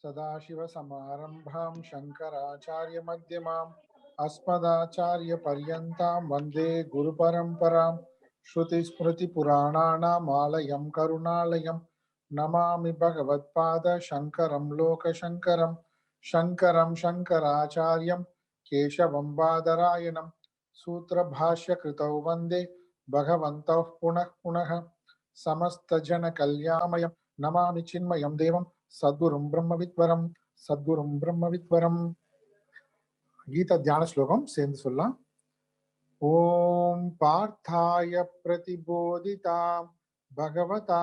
सदाशिवसमारम्भां शङ्कराचार्यमध्यमाम् अस्मदाचार्यपर्यन्तां वन्दे गुरुपरम्परां श्रुतिस्मृतिपुराणानाम् आलयं करुणालयं नमामि भगवत्पादशङ्करं लोकशङ्करं शङ्करं शङ्कराचार्यं केशवं बादरायणं सूत्रभाष्यकृतौ वन्दे भगवन्तौ पुनः पुनः समस्तजनकल्याणमयं नमामि चिन्मयं देवं सद्गुरुं ब्रह्मविद्वरं गीता ध्यान श्लोकम சேர்ந்து சொல்லலாம். ओम पार्थाय प्रतिबोधिता भगवता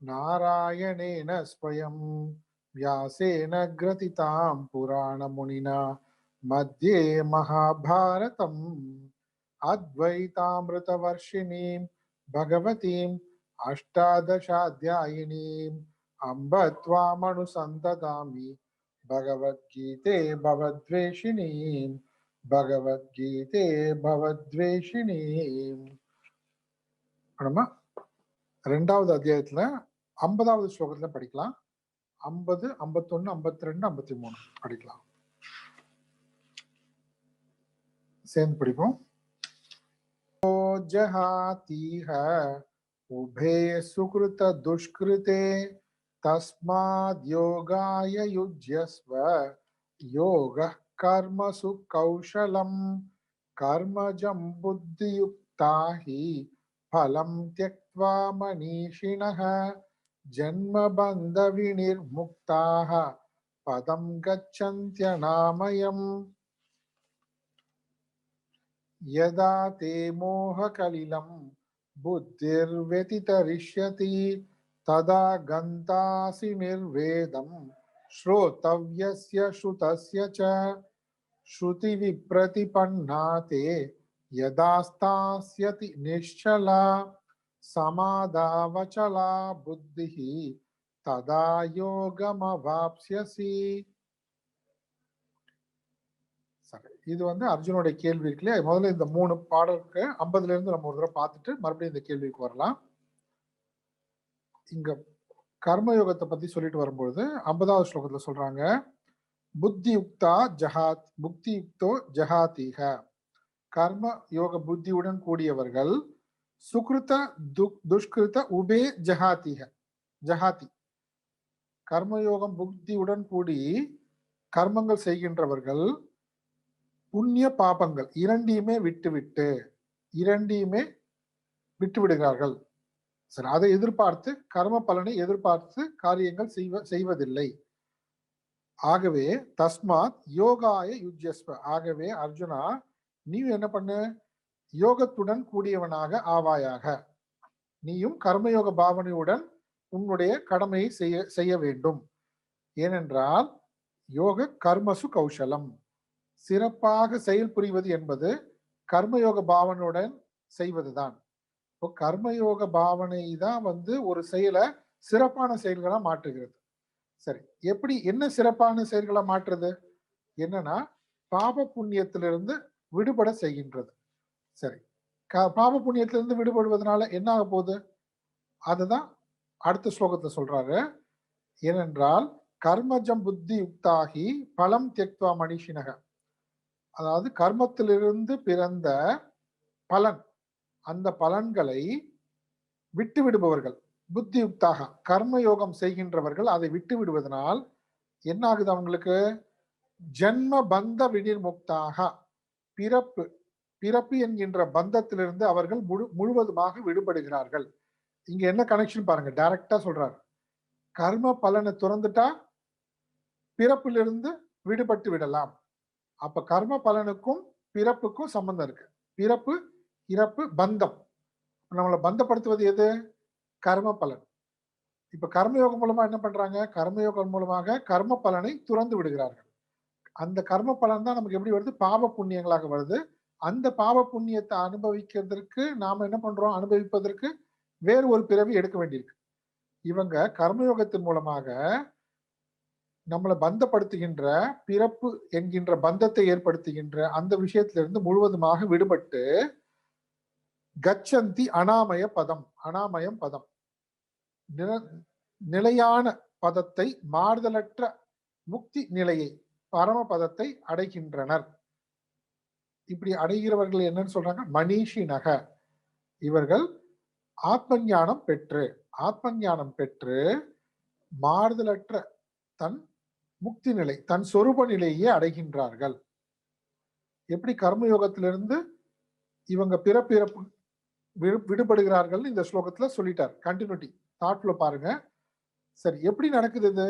नारायणेन स्वयं व्यासेन ग्रथितां पुराणमुनिना मध्ये महाभारतम् अद्वैतामृतवर्षिणीं भगवतीम् अष्टादशाध्यायिनीम् अम्ब त्वामनुसन्ततामि भगवद्गीते भवद्वेषिणीं भगवद्गीते भवद्वेषिणीं. நம்ம ரெண்டாவது அத்தியாயத்துல 50வது ஸ்லோகத்துல படிக்கலாம். 50, 51, 52, 53 படிக்கலாம். சேர்ந்து படிப்போம். ओ जहातीह उभे सुकृत दुष्कृते तस्माद् योगाय युज्यस्व योगः कर्मसु कौशलं कर्मजं बुद्धियुक्ता हि फलं त्यक्त्वा मनीषिणः जन्मबन्धविनिर्मुक्ताः पदं गच्छन्त्यनामयम् यदा ते मोहकलिलं बुद्धिर्व्यतितरिष्यति तदा गन्तासि निर्वेदं श्रोतव्यस्य श्रुतस्य च श्रुतिविप्रतिपन्ना ते यदा स्थास्यति निश्चला समाधावचला बुद्धिः तदा योगमवाप्स्यसि. சரி, இது அர்ஜுனோட கேள்வி இருக்கு இல்லையா? முதல்ல இந்த 3 பாடலுக்கு 50ல இருந்து நம்ம ஒரு தடவை பார்த்துட்டு மறுபடியும் இந்த கேள்விக்கு வரலாம். இங்க கர்மயோகத்தை பத்தி சொல்லிட்டு வரும்போது 50வது ஸ்லோகத்துல சொல்றாங்க, புத்தியுக்தா ஜஹாத் புக்தியுக்தோ ஜஹாதிஹ, கர்ம யோக புத்தியுடன் கூடியவர்கள் சுக்ருத துஷ்கிருத உபே ஜஹாதிஹ, ஜஹாதி கர்மயோகம் புத்தியுடன் கூடி கர்மங்கள் செய்கின்றவர்கள் புண்ணிய பாபங்கள் இரண்டையுமே விட்டு விடுகிறார்கள். சரி, அதை எதிர்பார்த்து கர்ம பலனை எதிர்பார்த்து காரியங்கள் செய்வதில்லை. ஆகவே தஸ்மாத் யோகாய யுஜ்யஸ்வ, ஆகவே அர்ஜுனா நீ என்ன பண்ணு, யோகத்துடன் கூடியவனாக ஆவாயாக. நீயும் கர்மயோக பாவனையுடன் உன்னுடைய கடமையை செய்ய வேண்டும். ஏனென்றால் யோக கர்மசு கௌசலம், சிறப்பாக செயல் புரிவது என்பது கர்மயோக பாவனையுடன் செய்வதுதான். இப்போ கர்மயோக பாவனை தான் ஒரு செயலை சிறப்பான செயல்களா மாற்றுகிறது. சரி, எப்படி என்ன சிறப்பான செயல்களா மாற்றுறது? என்னன்னா பாப புண்ணியத்திலிருந்து விடுபட செய்கின்றது. சரி, பாப புண்ணியத்திலிருந்து விடுபடுவதனால என்ன ஆக போகுது? அதுதான் அடுத்த ஸ்லோகத்தை சொல்றாரு. ஏனென்றால் கர்மஜம் புத்தி யுக்தாகி பலம் தியக்த்வா மனிஷினக, அதாவது கர்மத்திலிருந்து பிறந்த பலன், அந்த பலன்களை விட்டு விடுபவர்கள் புத்தி யுக்தாக, கர்மயோகம் செய்கின்றவர்கள் அதை விட்டு விடுவதனால் என்ன ஆகுது? அவங்களுக்கு ஜன்ம பந்த வினிர்முக்தாக, பிறப்பு என்கின்ற பந்தத்திலிருந்து அவர்கள் முழுவதுமாக விடுபடுகிறார்கள். இங்க என்ன கனெக்ஷன் பாருங்க, டைரக்டா சொல்றாரு. கர்ம பலனை துறந்துட்டா பிறப்பிலிருந்து விடுபட்டு விடலாம். அப்ப கர்ம பலனுக்கும் பிறப்புக்கும் சம்பந்தம் இருக்கு. பிறப்பு இறப்பு பந்தம், நம்மளை பந்தப்படுத்துவது எது? கர்ம பலன். இப்ப கர்மயோகம் மூலமா என்ன பண்றாங்க? கர்மயோகம் மூலமாக கர்ம பலனை துறந்து விடுகிறார்கள். அந்த கர்ம பலன் தான் நமக்கு எப்படி வருது? பாவ புண்ணியங்களாக வருது. அந்த பாவ புண்ணியத்தை அனுபவிக்கிறதுக்கு நாம என்ன பண்றோம்? அனுபவிப்பதற்கு வேறு ஒரு பிறவி எடுக்க வேண்டியிருக்கு. இவங்க கர்மயோகத்தின் மூலமாக நம்மளை பந்தப்படுத்துகின்ற பிறப்பு என்கின்ற பந்தத்தை ஏற்படுத்துகின்ற அந்த விஷயத்திலிருந்து முழுவதுமாக விடுபட்டு கச்சந்தி அனாமய பதம், அனாமயம் பதம், நிலையான பதத்தை, மாறுதலற்ற முக்தி நிலையை பரமபதத்தை அடைகின்றனர். இப்படி அடைகிறவர்கள் என்னன்னு சொல்றாங்க? மனிஷினக. இவர்கள் ஆத்ம ஞானம் பெற்று மாறுதலற்ற தன் முக்தி நிலை, தன் சொரூப நிலையே அடைகின்றார்கள். எப்படி கர்மயோகத்திலிருந்து இவங்க பிறப்பிறப்பு விடுபடுகிறார்கள் இந்த ஸ்லோகத்துல சொல்லிட்டார். கண்டினியூட்டி தாட்ல பாருங்க. சரி, எப்படி நடக்குது இது?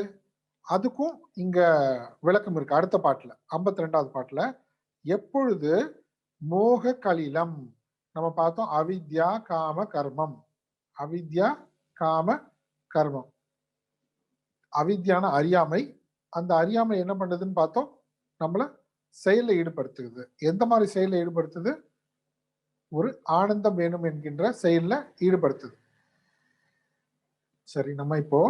அதுக்கும் இங்க விளக்கம் இருக்கு அடுத்த பாட்டுல, 52வது பாட்டுல. எப்பொழுது மோக கலிலம், நம்ம பார்த்தோம் அவித்யா காம கர்மம். அவித்யா காம கர்மம். அவித்யான அறியாமை. அந்த அறியாமை என்ன பண்ணுதுன்னு பார்த்தோம், நம்மள செயலை ஈடுபடுத்துது. எந்த மாதிரி செயலை ஈடுபடுத்துது? ஒரு ஆனந்தம் வேணும் என்கின்ற செயல்ல ஈடுபடுத்துது. சரி, நம்ம இப்போ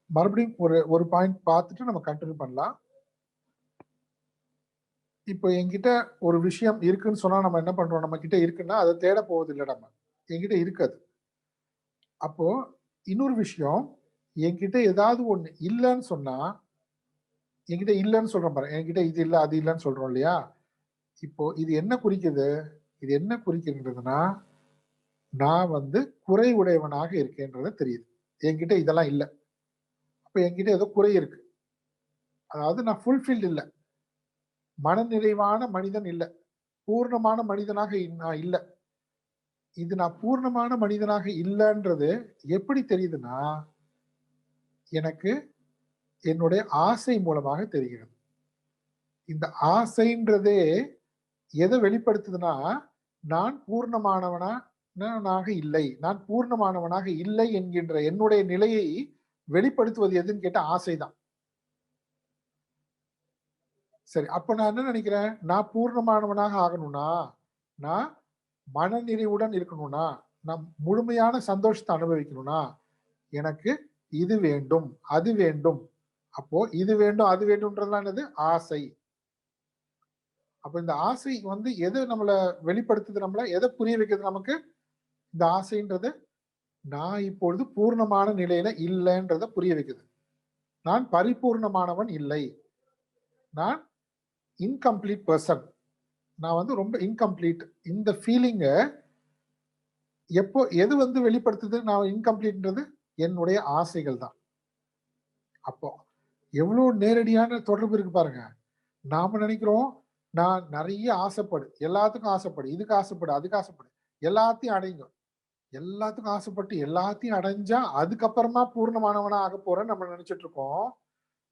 மறுபடியும் ஒரு பாயிண்ட் பார்த்துட்டு நம்ம கண்டினியூ பண்ணலாம். இப்போ என்கிட்ட ஒரு விஷயம் இருக்குன்னு சொன்னா நம்ம என்ன பண்றோம்? நம்ம கிட்ட இருக்குன்னா அதை தேட போவது இல்லை. நம்ம என்கிட்ட இருக்காது. அப்போ இன்னொரு விஷயம், என்கிட்ட ஏதாவது ஒண்ணு இல்லைன்னு சொன்னா, என்கிட்ட இல்லைன்னு சொல்றோம் பாருங்க, என்கிட்ட இது இல்லை அது இல்லைன்னு சொல்றோம் இல்லையா? இப்போ இது என்ன குறிக்குது? இது என்ன குறிக்கின்றதுன்னா, நான் குறை உடையவனாக இருக்கேன்றத தெரியுது. என்கிட்ட இதெல்லாம் இல்லை, அப்ப என்கிட்ட ஏதோ குறை இருக்கு. அதாவது நான் ஃபுல்ஃபில்ட் இல்லை, மனநிறைவான மனிதன் இல்லை, பூர்ணமான மனிதனாக நான் இல்லை. இது நான் பூர்ணமான மனிதனாக இல்லைன்றது எப்படி தெரியுதுன்னா, எனக்கு என்னுடைய ஆசை மூலமாக தெரிகிறது. இந்த ஆசைன்றதே எதை வெளிப்படுத்துதுன்னா, நான் பூர்ணமானவனாக இல்லை, நான் பூர்ணமானவனாக இல்லை என்கின்ற என்னுடைய நிலையை வெளிப்படுத்துவது எதுன்னு கேட்ட ஆசைதான். சரி, அப்ப நான் என்ன நினைக்கிறேன்? நான் பூர்ணமானவனாக ஆகணும்னா, நான் மனநிறைவுடன் இருக்கணும்னா, நான் முழுமையான சந்தோஷத்தை அனுபவிக்கணும்னா, எனக்கு இது வேண்டும் அது வேண்டும். அப்போ இது வேண்டும் அது வேண்டும்ன்றதுலாம் என்னது? ஆசை. அப்ப இந்த ஆசை எது நம்மள வெளிப்படுத்துது? நம்மள எதை புரிய வைக்கிறது நமக்கு? இந்த ஆசைன்றது நான் இப்பொழுது பூர்ணமான நிலையில இல்லைன்றத புரிய வைக்குது. நான் பரிபூர்ணமானவன் இல்லை, நான் இன்கம்ப்ளீட் பர்சன், நான் ரொம்ப இன்கம்ப்ளீட். இந்த ஃபீலிங்க எப்போ எது வெளிப்படுத்துது நான் இன்கம்ப்ளீட்ன்றது? என்னுடைய ஆசைகள் தான். அப்போ எவ்வளவு நேரடியான தொடர்பு இருக்கு பாருங்க. நாம நினைக்கிறோம் நான் நிறைய ஆசைப்படு, எல்லாத்துக்கும் ஆசைப்படு, இதுக்கு ஆசைப்படு அதுக்கு ஆசைப்படு, எல்லாத்தையும் அடைங்க. எல்லாத்துக்கும் ஆசைப்பட்டு எல்லாத்தையும் அடைஞ்சா அதுக்கப்புறமா பூர்ணமானவனா ஆக போறேன்னு நம்ம நினைச்சிட்டு இருக்கோம்.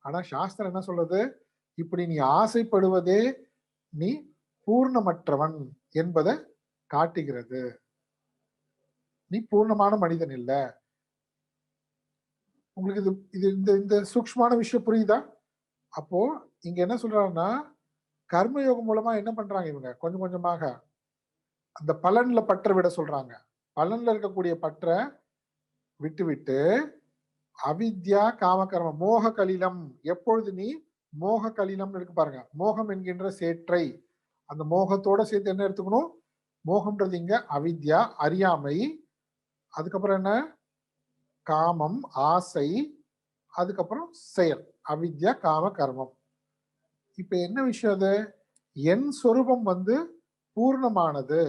ஆனா சாஸ்திரம் என்ன சொல்றது? இப்படி நீ ஆசைப்படுவதே நீ பூர்ணமற்றவன் என்பதை காட்டுகிறது. நீ பூர்ணமான மனிதன் இல்ல. உங்களுக்கு இது இது இந்த இந்த சூக்ஷ்மமான விஷயம் புரியுதா? அப்போ இங்க என்ன சொல்றாங்கன்னா, கர்மயோகம் மூலமா என்ன பண்றாங்க இவங்க? கொஞ்சம் கொஞ்சமாக அந்த பலன்ல பற்ற விட சொல்றாங்க. பலன்ல இருக்கக்கூடிய பற்ற விட்டு விட்டு அவித்யா காமகர்ம மோக கலிலம். எப்பொழுது நீ மோக கலிலம் இருக்கு பாருங்க, மோகம் என்கின்ற சேற்றை, அந்த மோகத்தோட சேர்த்து என்ன எடுத்துக்கணும்? மோகம்ன்றது இங்க அவித்யா அறியாமை, அதுக்கப்புறம் என்ன? காமம் ஆசை, அதுக்கப்புறம் செயல், அவித்யா காம கர்மம். இப்ப என்ன விஷயம்? அது என் சொரூபம் பூர்ணமானது,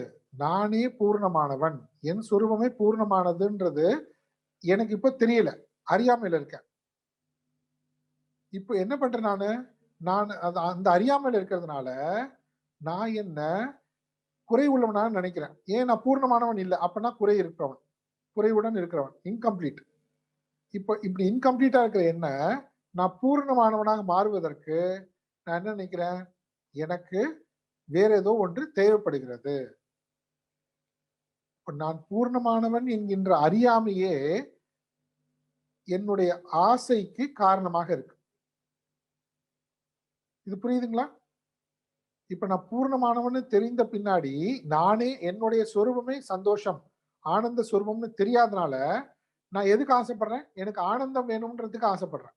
நானே பூர்ணமானவன், என் சொரூபமே பூர்ணமானதுன்றது எனக்கு இப்ப தெரியல, அறியாமையில இருக்கேன். இப்ப என்ன பண்றேன் நானு? நான் அந்த அறியாமையில இருக்கிறதுனால நான் என்ன குறை உள்ளவனா நினைக்கிறேன். ஏன்? நான் பூர்ணமானவன் இல்லை, அப்பனா குறை இருக்கிறவன், குறைவுடன் இருக்கிறவன், இன்கம்ப்ளீட். இப்ப இப்படி இன்கம்ப்ளீட்டா இருக்கிற என்ன நான் பூர்ணமானவனாக மாறுவதற்கு நான் என்ன நினைக்கிறேன்? எனக்கு வேற ஏதோ ஒன்று தேவைப்படுகிறது. நான் பூர்ணமானவன் என்கின்ற அறியாமையே என்னுடைய ஆசைக்கு காரணமாக இருக்கு. இது புரியுதுங்களா? இப்ப நான் பூர்ணமானவன்னு தெரிந்த பின்னாடி நானே என்னுடைய சொரூபமே சந்தோஷம், ஆனந்த சொரூபம்னு தெரியாதனால நான் எதுக்கு ஆசைப்படுறேன்? எனக்கு ஆனந்தம் வேணும்ன்றதுக்கு ஆசைப்படுறேன்.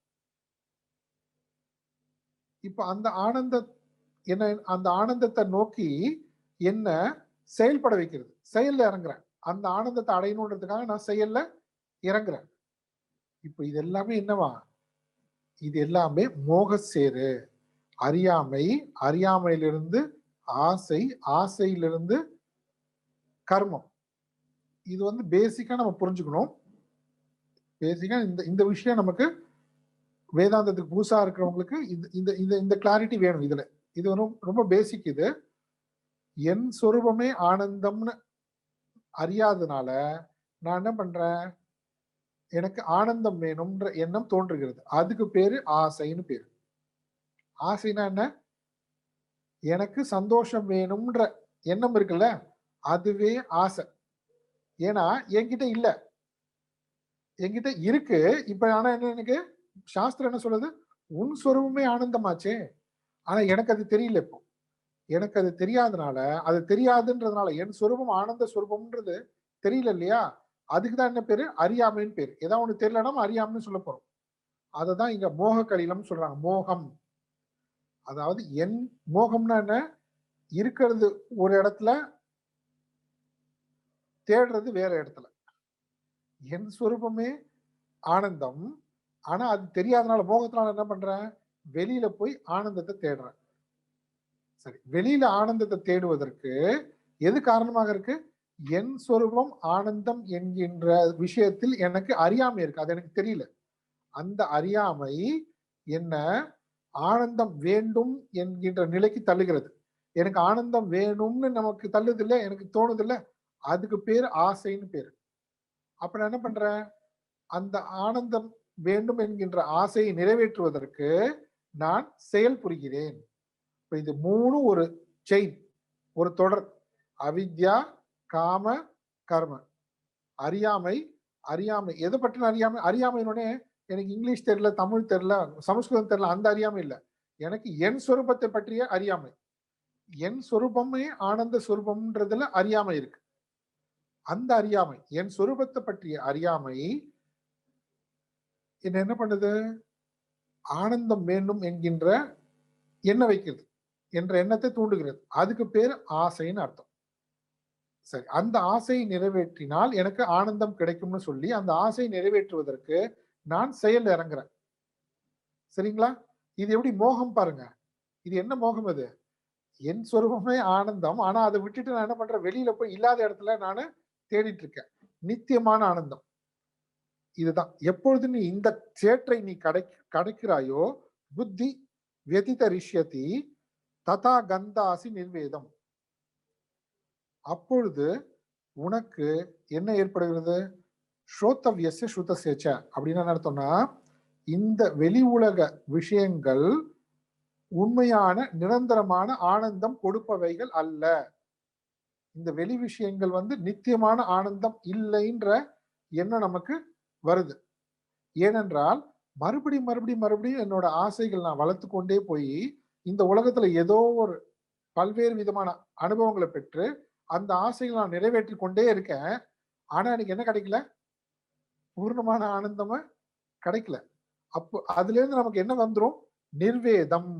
இப்ப அந்த அந்த ஆனந்தத்தை நோக்கி என்ன செயல்பட வைக்கிறது, செயல்ல இறங்குறேன். அந்த ஆனந்தத்தை அடையணுன்றதுக்காக நான் செயல்ல இறங்குறேன். இப்ப இது எல்லாமே என்னவா? இது எல்லாமே மோகச்சேரு. அறியாமை, அறியாமையிலிருந்து ஆசை, ஆசையிலிருந்து கர்மம். இது வந்து பேசிக்கா நம்ம புரிஞ்சுக்கணும். பேசிக்கா இந்த இந்த விஷயம் நமக்கு வேதாந்தத்துக்கு புதுசா இருக்கிறவங்களுக்கு இந்த இந்த இந்த கிளாரிட்டி வேணும் இதுல. இது ரொம்ப பேசிக் இது. என் சொரூபமே ஆனந்தம்னு அறியாதனால நான் என்ன பண்றேன், எனக்கு ஆனந்தம் வேணும்ன்ற எண்ணம் தோன்றுகிறது. அதுக்கு பேரு ஆசைன்னு பேரு. ஆசைனா என்ன, எனக்கு சந்தோஷம் வேணும்ன்ற எண்ணம் இருக்குல்ல, அதுவே ஆசை. ஏன்னா என்கிட்ட இல்ல, என்கிட்ட இருக்கு. இப்ப ஆனா என்ன, எனக்கு சாஸ்திரம் என்ன சொல்லுது, உன் சொரூபமே ஆனந்தமாச்சே, ஆனா எனக்கு அது தெரியல. இப்போ எனக்கு அது தெரியாதனால, அது தெரியாதுன்றதுனால, என் சொரூபம் ஆனந்த சொரூபம்ன்றது தெரியல இல்லையா, அதுக்குதான் என்ன பேரு, அறியாமைன்னு பேரு. ஏதாவது ஒண்ணு தெரியலன்னா அறியாமைன்னு சொல்ல போறோம். அததான் இங்க மோக கலிலம் சொல்றாங்க. மோகம், அதாவது என் மோகம்னா என்ன, இருக்கிறது ஒரு இடத்துல, தேடுறது வேற இடத்துல. என் சொரூபமே ஆனந்தம், ஆனா அது தெரியாதனால, மோகத்தினால என்ன பண்றேன், வெளியில போய் ஆனந்தத்தை தேடுறேன். சரி, வெளியில ஆனந்தத்தை தேடுவதற்கு எது காரணமாக இருக்கு, என் சொரூபம் ஆனந்தம் என்கின்ற விஷயத்தில் எனக்கு அறியாமை இருக்கு, அது எனக்கு தெரியல. அந்த அறியாமை என்ன ஆனந்தம் வேண்டும் என்கின்ற நிலைக்கு தள்ளுகிறது. எனக்கு ஆனந்தம் வேணும்னு நமக்கு தள்ளுது இல்ல, எனக்கு தோணுது இல்ல, அதுக்கு பேரு ஆசைன்னு பேரு. அப்ப நான் என்ன பண்றேன், அந்த ஆனந்தம் வேண்டும் என்கின்ற ஆசையை நிறைவேற்றுவதற்கு நான் செயல் புரிகிறேன். இது மூணு ஒரு செயின், ஒரு தொடர். அவித்யா, காம, கர்ம. அறியாமை, அறியாமை எதை பற்றின அறியாமை, அறியாமையினே எனக்கு இங்கிலீஷ் தெரியல, தமிழ் தெரியல, சமஸ்கிருதம் தெரியல, அந்த அறியாமை இல்ல. எனக்கு என் சொரூபத்தை பற்றிய அறியாமை. என் சொரூபமே ஆனந்த சொரூபம்ன்றதுல அறியாமை இருக்கு. அந்த அறியாமை, என் சொரூபத்தை பற்றிய அறியாமை என்ன பண்ணுது, ஆனந்தம் வேண்டும் என்கின்ற எண்ண வைக்கிறது, என்ற எண்ணத்தை தூண்டுகிறது. அதுக்கு பேர் ஆசைன்னு அர்த்தம். சரி, அந்த ஆசையை நிறைவேற்றினால் எனக்கு ஆனந்தம் கிடைக்கும்னு சொல்லி அந்த ஆசையை நிறைவேற்றுவதற்கு நான் செயல் இறங்குறேன். சரிங்களா, இது எப்படி மோகம் பாருங்க. இது என்ன மோகம், அது என் சொரூபமே ஆனந்தம், ஆனா அதை விட்டுட்டு நான் என்ன பண்றேன், வெளியில போய் இல்லாத இடத்துல நான் தேடிட்டு இருக்கேன் நித்தியமான ஆனந்தம். இதுதான் எப்பொழுது நீ இந்த சேற்றை நீ கிடைக்கிறாயோ, புத்தி வெதித ரிஷ்யதி ததா கந்தாசி நிர்வேதம். அப்பொழுது உனக்கு என்ன ஏற்படுகிறது, ஸ்ரோத்தவ்யஸ்ய ஸ்ருதஸ்யச்ச அப்படின்னா என்ன அர்த்தம்னா, இந்த வெளி உலக விஷயங்கள் உண்மையான நிரந்தரமான ஆனந்தம் கொடுப்பவைகள் அல்ல. இந்த வெளி விஷயங்கள் வந்து நித்தியமான ஆனந்தம் இல்லைன்ற எண்ணம் நமக்கு வருது. ஏனென்றால் மறுபடியும் மறுபடியும் மறுபடியும் என்னோட ஆசைகள் நான் வளர்த்து கொண்டே போய் இந்த உலகத்துல ஏதோ ஒரு பல்வேறு விதமான அனுபவங்களை பெற்று அந்த ஆசைகளை நான் நிறைவேற்றி கொண்டே இருக்கேன். ஆனா எனக்கு என்ன கிடைக்கல, பூர்ணமான ஆனந்தமா கிடைக்கல. அப்போ அதுல இருந்து நமக்கு என்ன வந்துரும், நிர்வேதம்.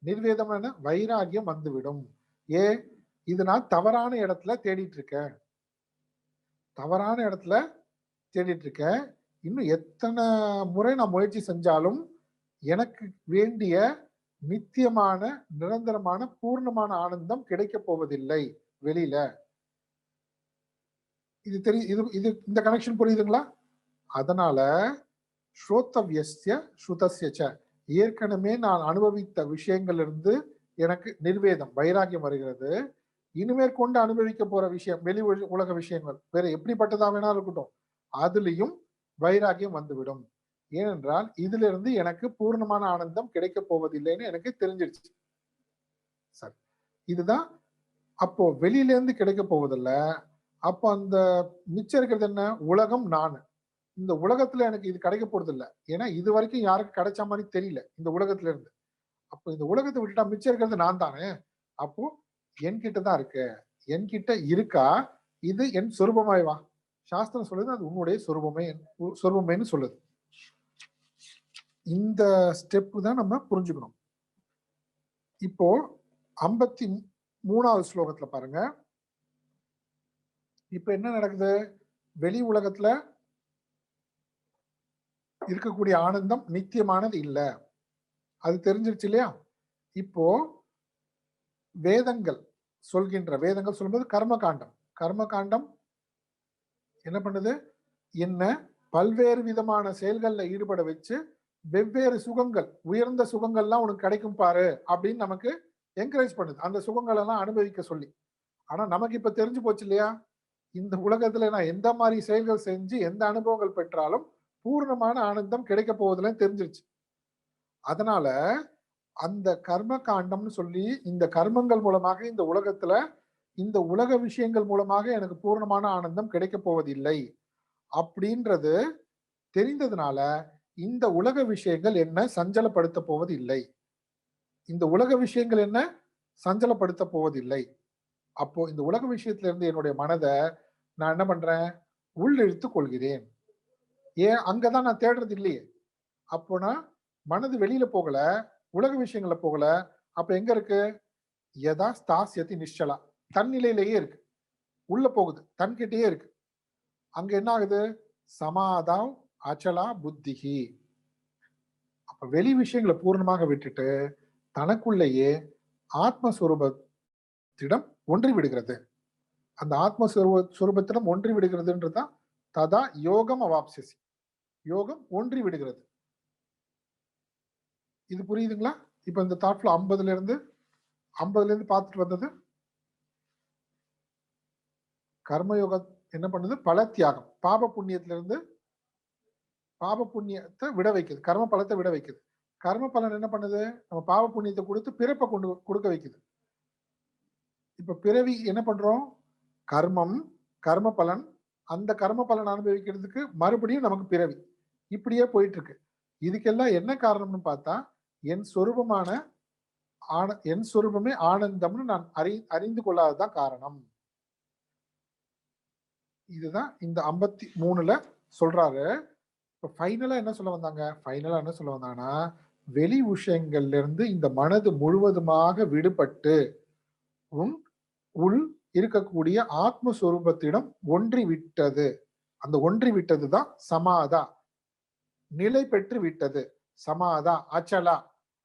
நிர்வேதம் என்ன, வைராகியம் வந்துவிடும். இது நான் தவறான இடத்துல தேடிட்டு இருக்கேன், தவறான இடத்துல தேடிட்டு இருக்கேன். இன்னும் எத்தனை முறை நான் முயற்சி செஞ்சாலும் எனக்கு வேண்டிய நித்தியமான நிரந்தரமான பூர்ணமான ஆனந்தம் கிடைக்க போவதில்லை வெளியில. இது இது இந்த கனெக்ஷன் புரியுதுங்களா? அதனால ஸ்ரோத்தவ்யஸ்ய ஸ்ருதஸ்யச்ச, ஏற்கனவே நான் அனுபவித்த விஷயங்கள் இருந்து எனக்கு நிர்வேதம் வைராகியம் வருகிறது. இனிமேற் கொண்டு அனுபவிக்க போற விஷயம் வெளி உலக விஷயங்கள் வேற எப்படிப்பட்டதா வேணாலும் இருக்கட்டும், அதுலயும் வைராகியம் வந்துவிடும். ஏனென்றால் இதுல இருந்து எனக்கு பூர்ணமான ஆனந்தம் கிடைக்க போவதில்லைன்னு எனக்கு தெரிஞ்சிருச்சு. சரி, இதுதான் அப்போ வெளியில இருந்து கிடைக்க போவதில்ல. அப்போ அந்த மிச்சம் இருக்கிறது என்ன, உலகம் நான். இந்த உலகத்துல எனக்கு இது கிடைக்க போறது இல்லை, ஏன்னா இது வரைக்கும் யாருக்கும் கிடைச்ச மாதிரி தெரியல இந்த உலகத்துல இருந்து. அப்போ இந்த உலகத்தை விட்டுட்டா மிச்சம் இருக்கிறது நான் தானே. அப்போ என்கிட்ட தான் இருக்கு, என்கிட்ட இருக்கா, இது என் சொரூபமாய் வா. சாஸ்திரம் சொல்லுது அது உன்னுடைய சொரூபமேன்னு சொல்லுது. இந்த ஸ்டெப் தான் நம்ம புரிஞ்சுக்கணும். இப்போ 53வது ஸ்லோகத்துல பாருங்க. இப்ப என்ன நடக்குது, வெளி உலகத்துல இருக்கக்கூடிய ஆனந்தம் நித்தியமானது இல்ல. அது தெரிஞ்சிருச்சு இல்லையா? இப்போ வேதங்கள் வேதங்கள் சொல்லும்போது கர்மகாண்டம். கர்மகாண்டம் என்ன பண்ணுது? என்ன பல்வேறு விதமான செயல்கள்ல ஈடுபட வச்சு வெவ்வேறு சுகங்கள், உயர்ந்த சுகங்கள்லாம் உனக்கு கிடைக்கும் பாரு அப்படின்னு நமக்கு என்கரேஜ் பண்ணுது. அந்த சுகங்கள் எல்லாம் அனுபவிக்க சொல்லி. ஆனா நமக்கு இப்ப தெரிஞ்சு போச்சு இல்லையா? இந்த உலகத்துல நான் எந்த மாதிரி செயல்கள் செஞ்சு எந்த அனுபவங்கள் பெற்றாலும் பூர்ணமான ஆனந்தம் கிடைக்க போவதில்லைன்னு தெரிஞ்சிருச்சு. அதனால அந்த கர்ம காண்டம்னு சொல்லி இந்த கர்மங்கள் மூலமாக இந்த உலகத்துல இந்த உலக விஷயங்கள் மூலமாக எனக்கு பூர்ணமான ஆனந்தம் கிடைக்க போவதில்லை அப்படின்றது தெரிந்ததுனால இந்த உலக விஷயங்கள் என்ன சஞ்சலப்படுத்த போவதில்லை. இந்த உலக விஷயங்கள் என்ன சஞ்சலப்படுத்த போவதில்லை. அப்போ இந்த உலக விஷயத்துல இருந்து என்னுடைய மனதை நான் என்ன பண்றேன்? உள்ளிழுத்துக் கொள்கிறேன். ஏன்? அங்கதான் நான் தேடுறது இல்லையே. அப்போனா மனது வெளியில போகல, உலக விஷயங்கள்ல போகல. அப்ப எங்க இருக்கு? யதா ஸ்தாஸ்யதி நிശ്ചலா. தன்னிலையிலேயே இருக்கு. உள்ள போகுது. தன்கிட்டயே இருக்கு. அங்க என்ன ஆகுது? சமாதாவ் அச்சலா புத்திஹி. அப்ப வெளி விஷயங்களை பூர்ணமாக விட்டுட்டு தனக்குள்ளேயே ஆத்மஸ்வரூபத்திடம் ஒன்றி விடுகிறது. அந்த ஆத்மஸ்வரூபத்திடம் ஒன்றி விடுகிறதுன்றதுதான் ததா யோகம் அவாப்சியசி. யோகம் ஒன்றி விடுகிறது. இது புரியுதுங்களா? இப்ப இந்த தாட்ல 50ல இருந்து பார்த்துட்டு வந்தது கர்மயோகம் என்ன பண்ணுது? பல தியாகம். பாப புண்ணியத்திலிருந்து பாப புண்ணியத்தை விட வைக்குது. கர்ம பலத்தை விட வைக்குது. கர்ம பலன் என்ன பண்ணுது? நம்ம பாவ புண்ணியத்தை கொடுத்து பிறப்பை கொடுக்க வைக்குது. இப்ப பிறவி என்ன பண்றோம்? கர்மம், கர்ம பலன், அந்த கர்ம பலன் அனுபவிக்கிறதுக்கு மறுபடியும் நமக்கு பிறவி. இப்படியே போயிட்டு இருக்கு. இதுக்கெல்லாம் என்ன காரணம்னு பார்த்தா என் சொரூபமான என் சொரூபமே ஆனந்தம்னு நான் அறிந்து கொள்ளாததான் காரணம். இதுதான் இந்த 53ல சொல்றாரு. இப்ப ஃபைனலா என்ன சொல்ல வந்தாங்கன்னா வெளி விஷயங்கள்ல இருந்து இந்த மனது முழுவதுமாக விடுபட்டு உள் இருக்கக்கூடிய ஆத்மஸ்வரூபத்திடம் ஒன்றி விட்டது. அந்த ஒன்றி விட்டதுதான் சமாதா. நிலை பெற்று விட்டது. சமாதா அச்சலா.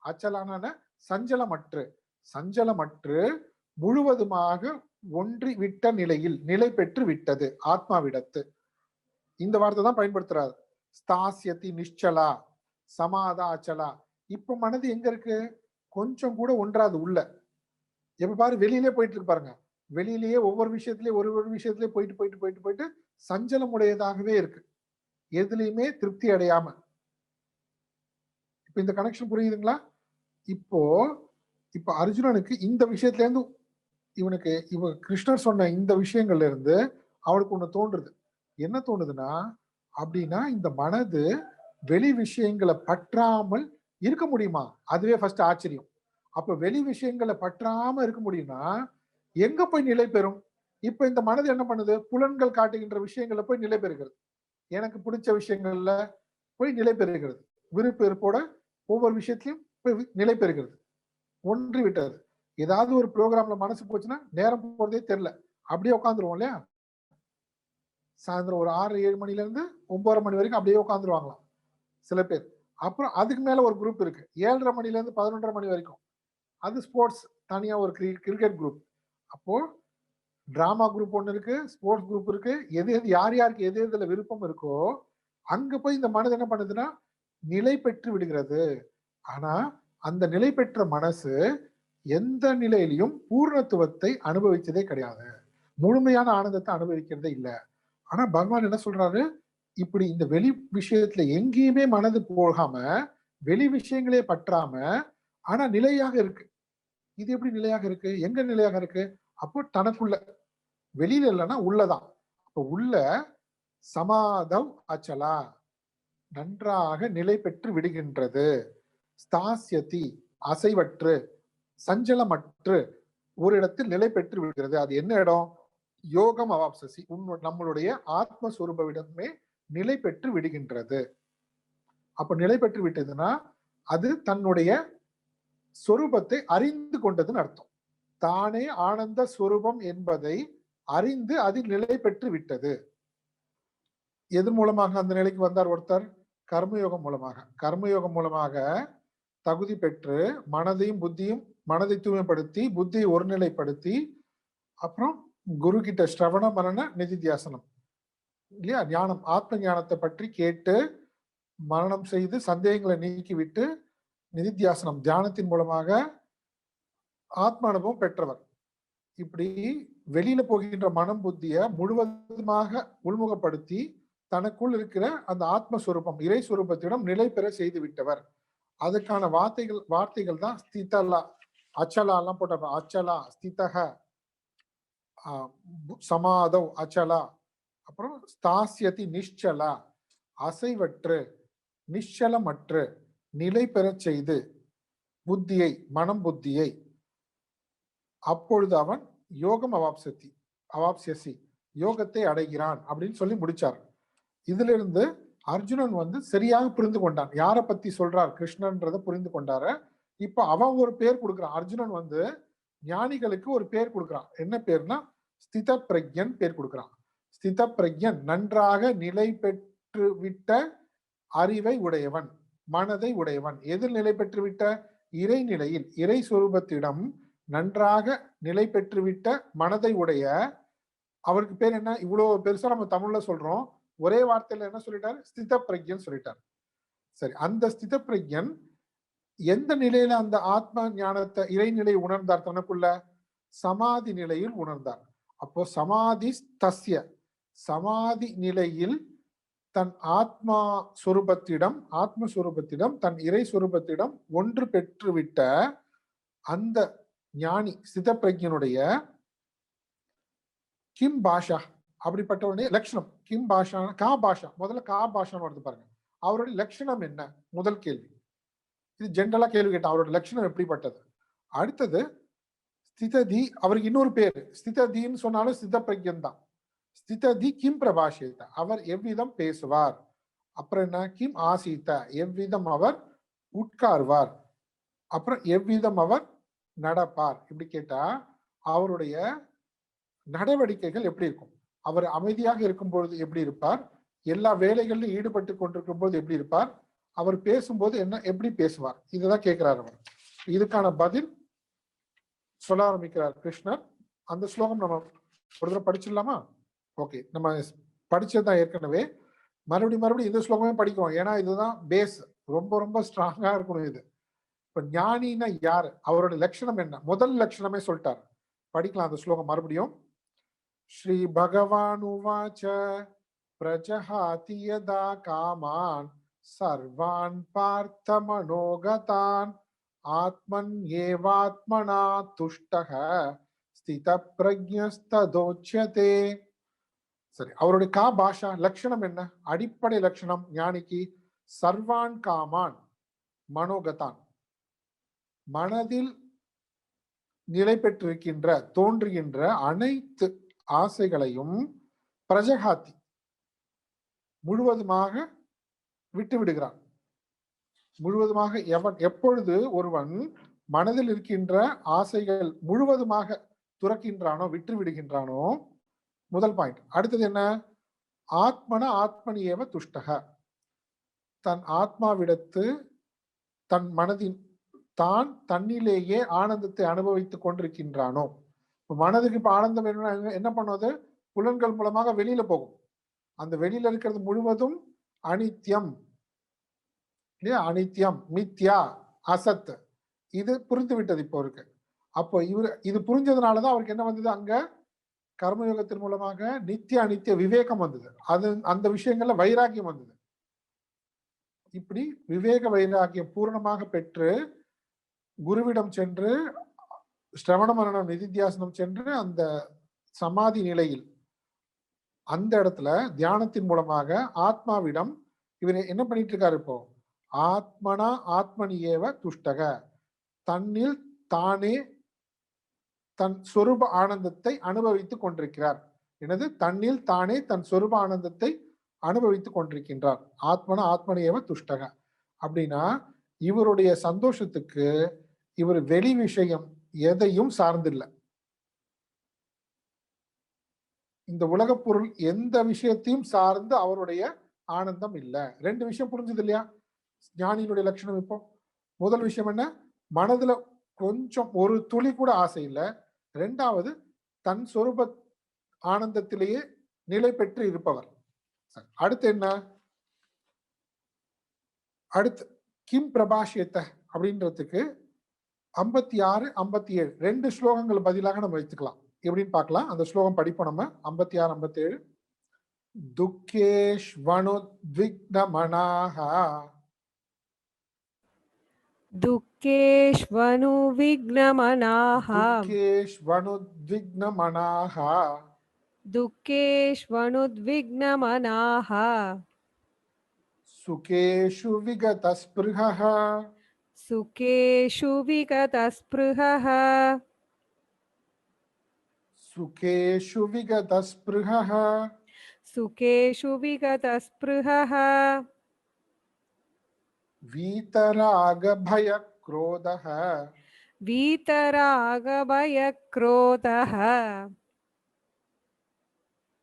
அச்சலான சஞ்சலமற்று முழுவதுமாக ஒன்றி விட்ட நிலையில் நிலை பெற்று விட்டது ஆத்மாவிடத்து. இந்த வார்த்தை தான் பயன்படுத்துறாரு. ஸ்தாஸ்யதி நிശ്ചலா சமாதா அச்சலா. இப்ப மனது எங்க இருக்கு? கொஞ்சம் கூட ஒன்றாது உள்ள. எப்ப பாரு வெளியிலே போயிட்டு இருக்கு பாருங்க. வெளியிலேயே ஒவ்வொரு விஷயத்திலேயே போயிட்டு சஞ்சலம் உடையதாகவே இருக்கு. எதுலையுமே திருப்தி அடையாம. இப்ப இந்த கனெக்ஷன் புரியுதுங்களா? இப்போ அர்ஜுனனுக்கு இந்த விஷயத்துல இருந்து கிருஷ்ணர் சொன்ன இந்த விஷயங்கள்ல இருந்து அவனுக்கு ஒண்ணு தோன்றுது. என்ன தோணுதுன்னா, அப்படின்னா இந்த மனது வெளி விஷயங்களை பற்றாமல் இருக்க முடியுமா? அதுவே ஃபர்ஸ்ட் ஆச்சரியம். அப்ப வெளி விஷயங்களை பற்றாம இருக்க முடியும்னா எங்க போய் நிலை பெறும்? இப்ப இந்த மனது என்ன பண்ணுது? புலன்கள் காட்டுகின்ற விஷயங்கள்ல போய் நிலை பெறுகிறது. எனக்கு பிடிச்ச விஷயங்கள்ல போய் நிலை பெறுகிறது. விருப்ப வெறுப்போட ஒவ்வொரு விஷயத்திலையும் போய் நிலை பெறுகிறது. ஒன்றி விட்டது. ஏதாவது ஒரு ப்ரோக்ராம்ல மனசு போச்சுன்னா நேரம் போறதே தெரியல. அப்படியே உட்காந்துருவோம் இல்லையா? சாயந்தரம் ஒரு 6-7 மணில இருந்து 9:30 மணி வரைக்கும் அப்படியே உட்காந்துருவாங்களாம் சில பேர். அப்புறம் அதுக்கு மேல ஒரு குரூப் இருக்கு. 7:30 மணில இருந்து 11:30 மணி வரைக்கும். அது ஸ்போர்ட்ஸ் தனியா ஒரு கிரிக்கெட் குரூப். அப்போ டிராமா குரூப் ஒண்ணு இருக்கு, ஸ்போர்ட்ஸ் குரூப் இருக்கு. யாருக்கு எதுல விருப்பம் இருக்கோ அங்க போய் இந்த மனது என்ன பண்ணுதுன்னா நிலை பெற்று விடுகிறது. ஆனா அந்த நிலை பெற்ற மனசு எந்த நிலையிலையும் பூர்ணத்துவத்தை அனுபவிச்சதே கிடையாது. முழுமையான ஆனந்தத்தை அனுபவிக்கிறதே இல்லை. ஆனா பகவான் என்ன சொல்றாரு? இப்படி இந்த வெளி விஷயத்துல எங்கேயுமே மனது போகாம வெளி விஷயங்களே பற்றாம ஆனா நிலையாக இருக்கு. இது எப்படி நிலையாக இருக்கு? எங்க நிலையாக இருக்கு? அப்போ தனக்குள்ள, வெளியில இல்லைன்னா உள்ளதான். அப்போ உள்ள சமாதவ் அச்சலா நன்றாக நிலை பெற்று விடுகின்றது. ஸ்தாஸ்யதி அசைவற்று சஞ்சலமற்று ஒரு இடத்தில் நிலை பெற்று விடுகிறது. அது என்ன இடம்? யோகம் அவாப்சசி. நம்மளுடைய ஆத்மஸ்வரூபவிடமே நிலை பெற்று விடுகின்றது. அப்ப நிலை பெற்று விட்டதுன்னா அது தன்னுடைய சொரூபத்தை அறிந்து கொண்டதுன்னு அர்த்தம். தானே ஆனந்த ஸ்வரூபம் என்பதை அறிந்து அதில் நிலை பெற்று விட்டது. எது மூலமாக அந்த நிலைக்கு வந்தார் ஒருத்தர்? கர்மயோகம் மூலமாக. கர்மயோகம் மூலமாக தகுதி பெற்று மனதையும் புத்தியும் மனதை தூய்மைப்படுத்தி புத்தியை ஒருநிலைப்படுத்தி அப்புறம் குரு கிட்ட ஸ்ரவண மரண நிதித்தியாசனம் இல்லையா, ஞானம் ஆத்ம ஞானத்தை பற்றி கேட்டு மரணம் செய்து சந்தேகங்களை நீக்கிவிட்டு நிதித்தியாசனம் தியானத்தின் மூலமாக ஆத்ம அனுபவம் பெற்றவர். இப்படி வெளியில போகின்ற மனம் புத்திய முழுவதுமாக உள்முகப்படுத்தி தனக்குள் இருக்கிற அந்த ஆத்மஸ்வரூபம் இறை சுரூபத்திடம் நிலை பெற செய்து விட்டவர். அதுக்கான வார்த்தைகள் தான் ஸ்திதலா, அச்சலா எல்லாம் போட்ட அச்சலா, ஸ்திதக, சமாதவ் அச்சலா, அப்புறம் ஸ்தாசியதி நிಶ್ಚலா, அசைவற்று நிശ്ചலமற்று நிலை பெறச் செய்து புத்தியை மனம் புத்தியை அப்பொழுது அவன் யோகம் அவாப்சியசி யோகத்தை அடைகிறான் அப்படின்னு சொல்லி முடிச்சார். இதுல இருந்து அர்ஜுனன் சரியாக புரிந்து கொண்டான் யாரை பத்தி சொல்றார் கிருஷ்ணன்றத புரிந்து கொண்டாரு. இப்ப அவன் ஒரு பேர் கொடுக்குறான். அர்ஜுனன் ஞானிகளுக்கு ஒரு பேர் கொடுக்குறான். என்ன பேர்னா ஸ்தித பிரக்யன் பேர் கொடுக்குறான். ஸ்தித பிரக்யன் நன்றாக நிலை பெற்று விட்ட அறிவை உடையவன், மனதை உடையவன். எதில் நிலை பெற்று விட்ட? இறைநிலையில் இறை சுரூபத்திடம் நன்றாக நிலை பெற்றுவிட்ட மனதை உடைய. அவருக்கு பேர் என்ன? இவ்வளவு பெருசா நம்ம தமிழ்ல சொல்றோம், ஒரே வார்த்தையில என்ன சொல்லிட்டாரு? ஸ்தித பிரக்யன் சொல்லிட்டார். சரி, அந்த ஸ்தித பிரக்யன் எந்த நிலையில அந்த ஆத்ம ஞானத்தை இறைநிலை உணர்ந்தார்? தனக்குள்ள சமாதி நிலையில் உணர்ந்தார். அப்போ சமாதி தஸ்ய, சமாதி நிலையில் தன் ஆத்மஸ்வரூபத்திடம் தன் இறை சுரூபத்திடம் ஒன்று பெற்றுவிட்ட அந்த ஞானி ஸ்தித பிரக்யனுடைய கிம் பாஷா, அப்படிப்பட்டவனுடைய லட்சணம் கிம் பாஷா, கா பாஷா, முதல்ல கா பாஷான்னு வருது பாருங்க. அவருடைய லட்சணம் என்ன? முதல் கேள்வி. இது ஜென்ரலா கேள்வி கேட்டான், அவரோட லட்சணம் எப்படிப்பட்டது. அடுத்தது ஸ்திததி, அவருக்கு இன்னொரு பேரு ஸ்திததின்னு சொன்னாலும் ஸ்தித பிரக்யன் தான். ஸ்திததி கிம் பிரபாஷித்த, அவர் எவ்விதம் பேசுவார். அப்புறம் என்ன? கிம் ஆசீத்த, எவ்விதம் அவர் உட்கார்வார். அப்புறம் எவ்விதம் அவர் நடப்பார். இப்படி கேட்டா அவருடைய நடவடிக்கைகள் எப்படி இருக்கும்? அவர் அமைதியாக இருக்கும் பொழுது எப்படி இருப்பார்? எல்லா வேலைகளிலும் ஈடுபட்டு கொண்டிருக்கும் போது எப்படி இருப்பார்? அவர் பேசும்போது எப்படி பேசுவார்? இதுதான் கேட்கிறார் அவர். இதுக்கான பதில் சொல்ல ஆரம்பிக்கிறார் கிருஷ்ணர். அந்த ஸ்லோகம் நம்ம ஒரு தடவை படிச்சிடலாமா? ஓகே, நம்ம படிச்சதுதான் ஏற்கனவே. மறுபடியும் இந்த ஸ்லோகமே படிக்கிறோம், ஏன்னா இதுதான் பேஸ், ரொம்ப ரொம்ப ஸ்ட்ராங்கா இருக்கணும் இது. இப்ப ஞானின்னா யாரு, அவரோட லட்சணம் என்ன? முதல் லட்சணமே சொல்லிட்டார். படிக்கலாம் அந்த ஸ்லோகம் மறுபடியும். ஸ்ரீ பகவான் உவாச்ச பிரஜஹாதி யதா காமான் சர்வான் பார்த்த மனோகதான் ஆத்மன் ஏவாத்மனா துஷ்டஹ ஸ்தித பிரக்ஞஸ்ததோச்யதே. சரி, அவருடைய கா பாஷா லட்சணம் என்ன? அடிப்படை லட்சணம் ஞானிக்கு சர்வான் காமான் மனோகதான், மனதில் நிலை பெற்றிருக்கின்ற தோன்றுகின்ற அனைத்து ஆசைகளையும் பிரஜகாத்தி முழுவதுமாக விட்டு விடுகிறான். முழுவதுமாக எப்பொழுது ஒருவன் மனதில் இருக்கின்ற ஆசைகள் முழுவதுமாக துறக்கின்றானோ, விட்டு விடுகின்றானோ, முதல் பாயிண்ட். அடுத்தது என்ன? ஆத்மனியேவ துஷ்டக, தன் ஆத்மாவிடத்து தன் மனதின் தான் தன்னிலேயே ஆனந்தத்தை அனுபவித்துக் கொண்டிருக்கின்றானோ. மனதுக்கு இப்ப ஆனந்தம் என்ன பண்ணுவது? புலன்கள் மூலமாக வெளியில போகும். அந்த வெளியில இருக்கிறது முழுவதும் அனித்யம் இல்லையா, அனித்யம், மித்யா, அசத். இது புரிந்து விட்டது இப்போ இருக்கு. அப்போ இது புரிஞ்சதுனாலதான் அவருக்கு என்ன வந்தது? அங்க கர்மயோகத்தின் மூலமாக நித்திய அனித்திய விவேகம் வந்தது. அந்த விஷயங்கள்ல வைராக்கியம் வந்தது. இப்படி விவேக வைராக்கியம் பூர்ணமாக பெற்று குருவிடம் சென்று ஸ்ரவண மரணம் நிதித்தியாசனம் சென்று அந்த சமாதி நிலையில் அந்த இடத்துல தியானத்தின் மூலமாக ஆத்மாவிடம் இவர் என்ன பண்ணிட்டு இருக்காரு? இப்போ ஆத்மனியேவ துஷ்டக, தன்னில் தானே தன் சொரூப ஆனந்தத்தை அனுபவித்துக் கொண்டிருக்கிறார். எனது தன்னில் தானே தன் சொரூப ஆனந்தத்தை அனுபவித்துக் கொண்டிருக்கின்றார். ஆத்மனியேவ துஷ்டக அப்படின்னா இவருடைய சந்தோஷத்துக்கு இவர் வெளி விஷயம் எதையும் சார்ந்தில்லை. இந்த உலக பொருள் எந்த விஷயத்தையும் சார்ந்து அவருடைய ஆனந்தம் இல்ல. 2 விஷயம் புரிஞ்சது இல்லையா? ஞானியினுடைய லட்சணம். இப்போ முதல் விஷயம் என்ன? மனதுல கொஞ்சம் ஒரு துளி கூட ஆசை இல்ல. 2வது தன் சொரூப ஆனந்தத்திலேயே நிலை பெற்று இருப்பவர். அடுத்து என்ன? அடுத்து கிம் பிரபாஷியத்த அப்படின்றதுக்கு 56, 57 2 ஸ்லோகங்கள் பதிலாக நம்ம வைத்துக்கலாம். எப்படின்னு பார்க்கலாம். அந்த ஸ்லோகம் படிப்போம் நம்ம. 56, 57. துக்கேஷ்வனுத்விக்னமனாஹ दुःखेष्वनुविघ्नमनाः दुःखेष्वनुद्विग्नमनाः दुःखेष्वनुद्विग्नमनाः सुखेषु विगतस्पृहः सुखेषु विगतस्पृहः सुखेषु विगतस्पृहः सुखेषु विगतस्पृहः वीतरागभयक्रोधः वीतरागभयक्रोधः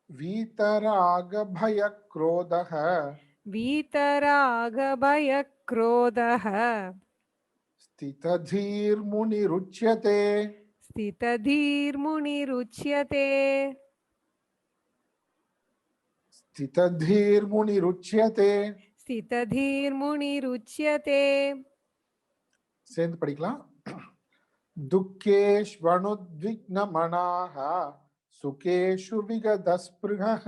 वीतरागभयक्रोधः वीतरागभयक्रोधः स्थितधीर्मुनिरुच्यते स्थितधीर्मुनिरुच्यते स्थितधीर्मुनिरुच्यते स्थितधीर्मुनिरुच्यते சேர்ந்து படிக்கலாம். दुःखेष्वनुद्विग्नमनाः सुखेषु विगतस्पृहः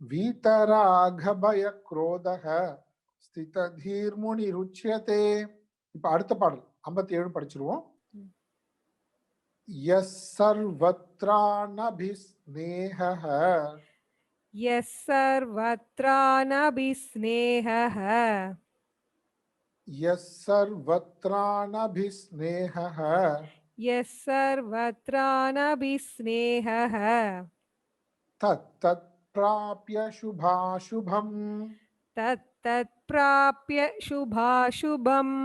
वीतरागभयक्रोधः स्थितधीर्मुनिरुच्यते. இப்ப அடுத்த பாடல் 57 படிச்சிருவோம். यः सर्वत्रानभिस्नेहः यः सर्वत्रानभिस्नेहः यः सर्वत्रानभिस्नेहः यः सर्वत्रानभिस्नेहः तत्तत्प्राप्य शुभाशुभम् तत्तत्प्राप्य शुभाशुभम्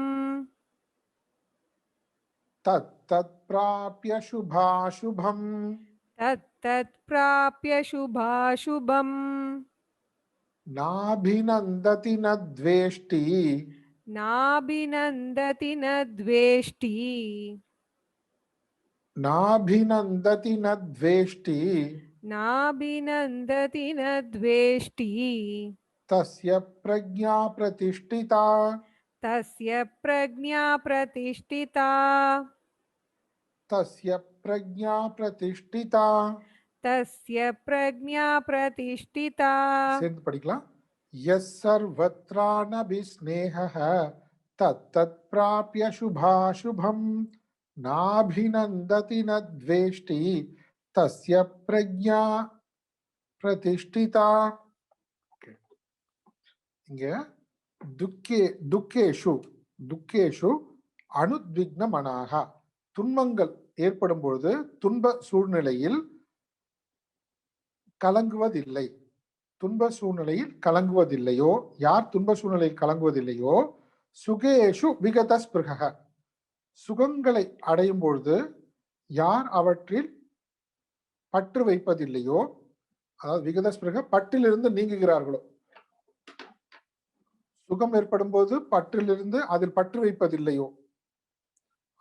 तत्तत्प्राप्य शुभाशुभम् तत्तत्प्राप्य शुभाशुभम् नाभिनन्दति न द्वेष्टि नाभिनन्दति न द्वेष्टि नाभिनन्दति न द्वेष्टि नाभिनन्दति न द्वेष्टि तस्य प्रज्ञा प्रतिष्ठिता तस्य प्रज्ञा प्रतिष्ठिता तस्य प्रज्ञा प्रतिष्ठिता तस्य प्रज्ञा प्रतिष्ठिता சேர்ந்து படிக்கலாம். यः सर्वत्रानभिस्नेहः तत्तत्प्राप्य शुभाशुभम् नाभिनन्दति न द्वेष्टि तस्य प्रज्ञा प्रतिष्ठिता. இங்க துக்கேஷு அனுத்விக்னமனாக துன்பங்கள் ஏற்படும் பொழுது துன்ப சூழ்நிலையில் கலங்குவதில்லை. துன்ப சூழ்நிலையில் கலங்குவதில்லையோ, யார் துன்ப சூழ்நிலையில் கலங்குவதில்லையோ, சுகேஷு விகதஸ்பிருக சுகங்களை அடையும் பொழுது யார் அவற்றில் பற்று வைப்பதில்லையோ, அதாவது விகதஸ்பிருக பற்றிலிருந்து நீங்குகிறார்களோ, சுகம் ஏற்படும் போது பற்றிலிருந்து அதில் பற்று வைப்பதில்லையோ.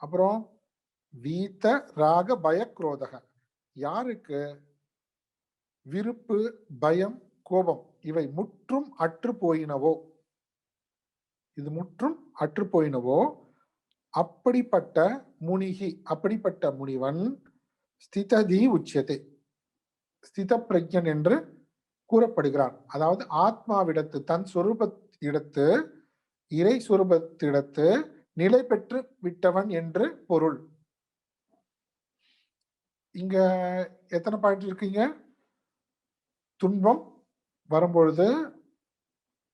அப்புறம் வீத்த ராக பய குரோதக யாருக்கு விருப்பு பயம் கோபம் இவை முற்றும் அற்று போயினவோ, இது முற்றும் அற்று போயினவோ அப்படிப்பட்ட முனிகி அப்படிப்பட்ட முனிவன் ஸ்திததி உச்சியத்தை ஸ்தித பிரஜன் என்று கூறப்படுகிறான். அதாவது ஆத்மாவிடத்து தன் சொரூபத்திடத்து இறை சொரூபத்திடத்து நிலை பெற்று விட்டவன் என்று பொருள். இங்க எத்தனை பாயிண்ட் இருக்கீங்க? துன்பம் வரும்பொழுது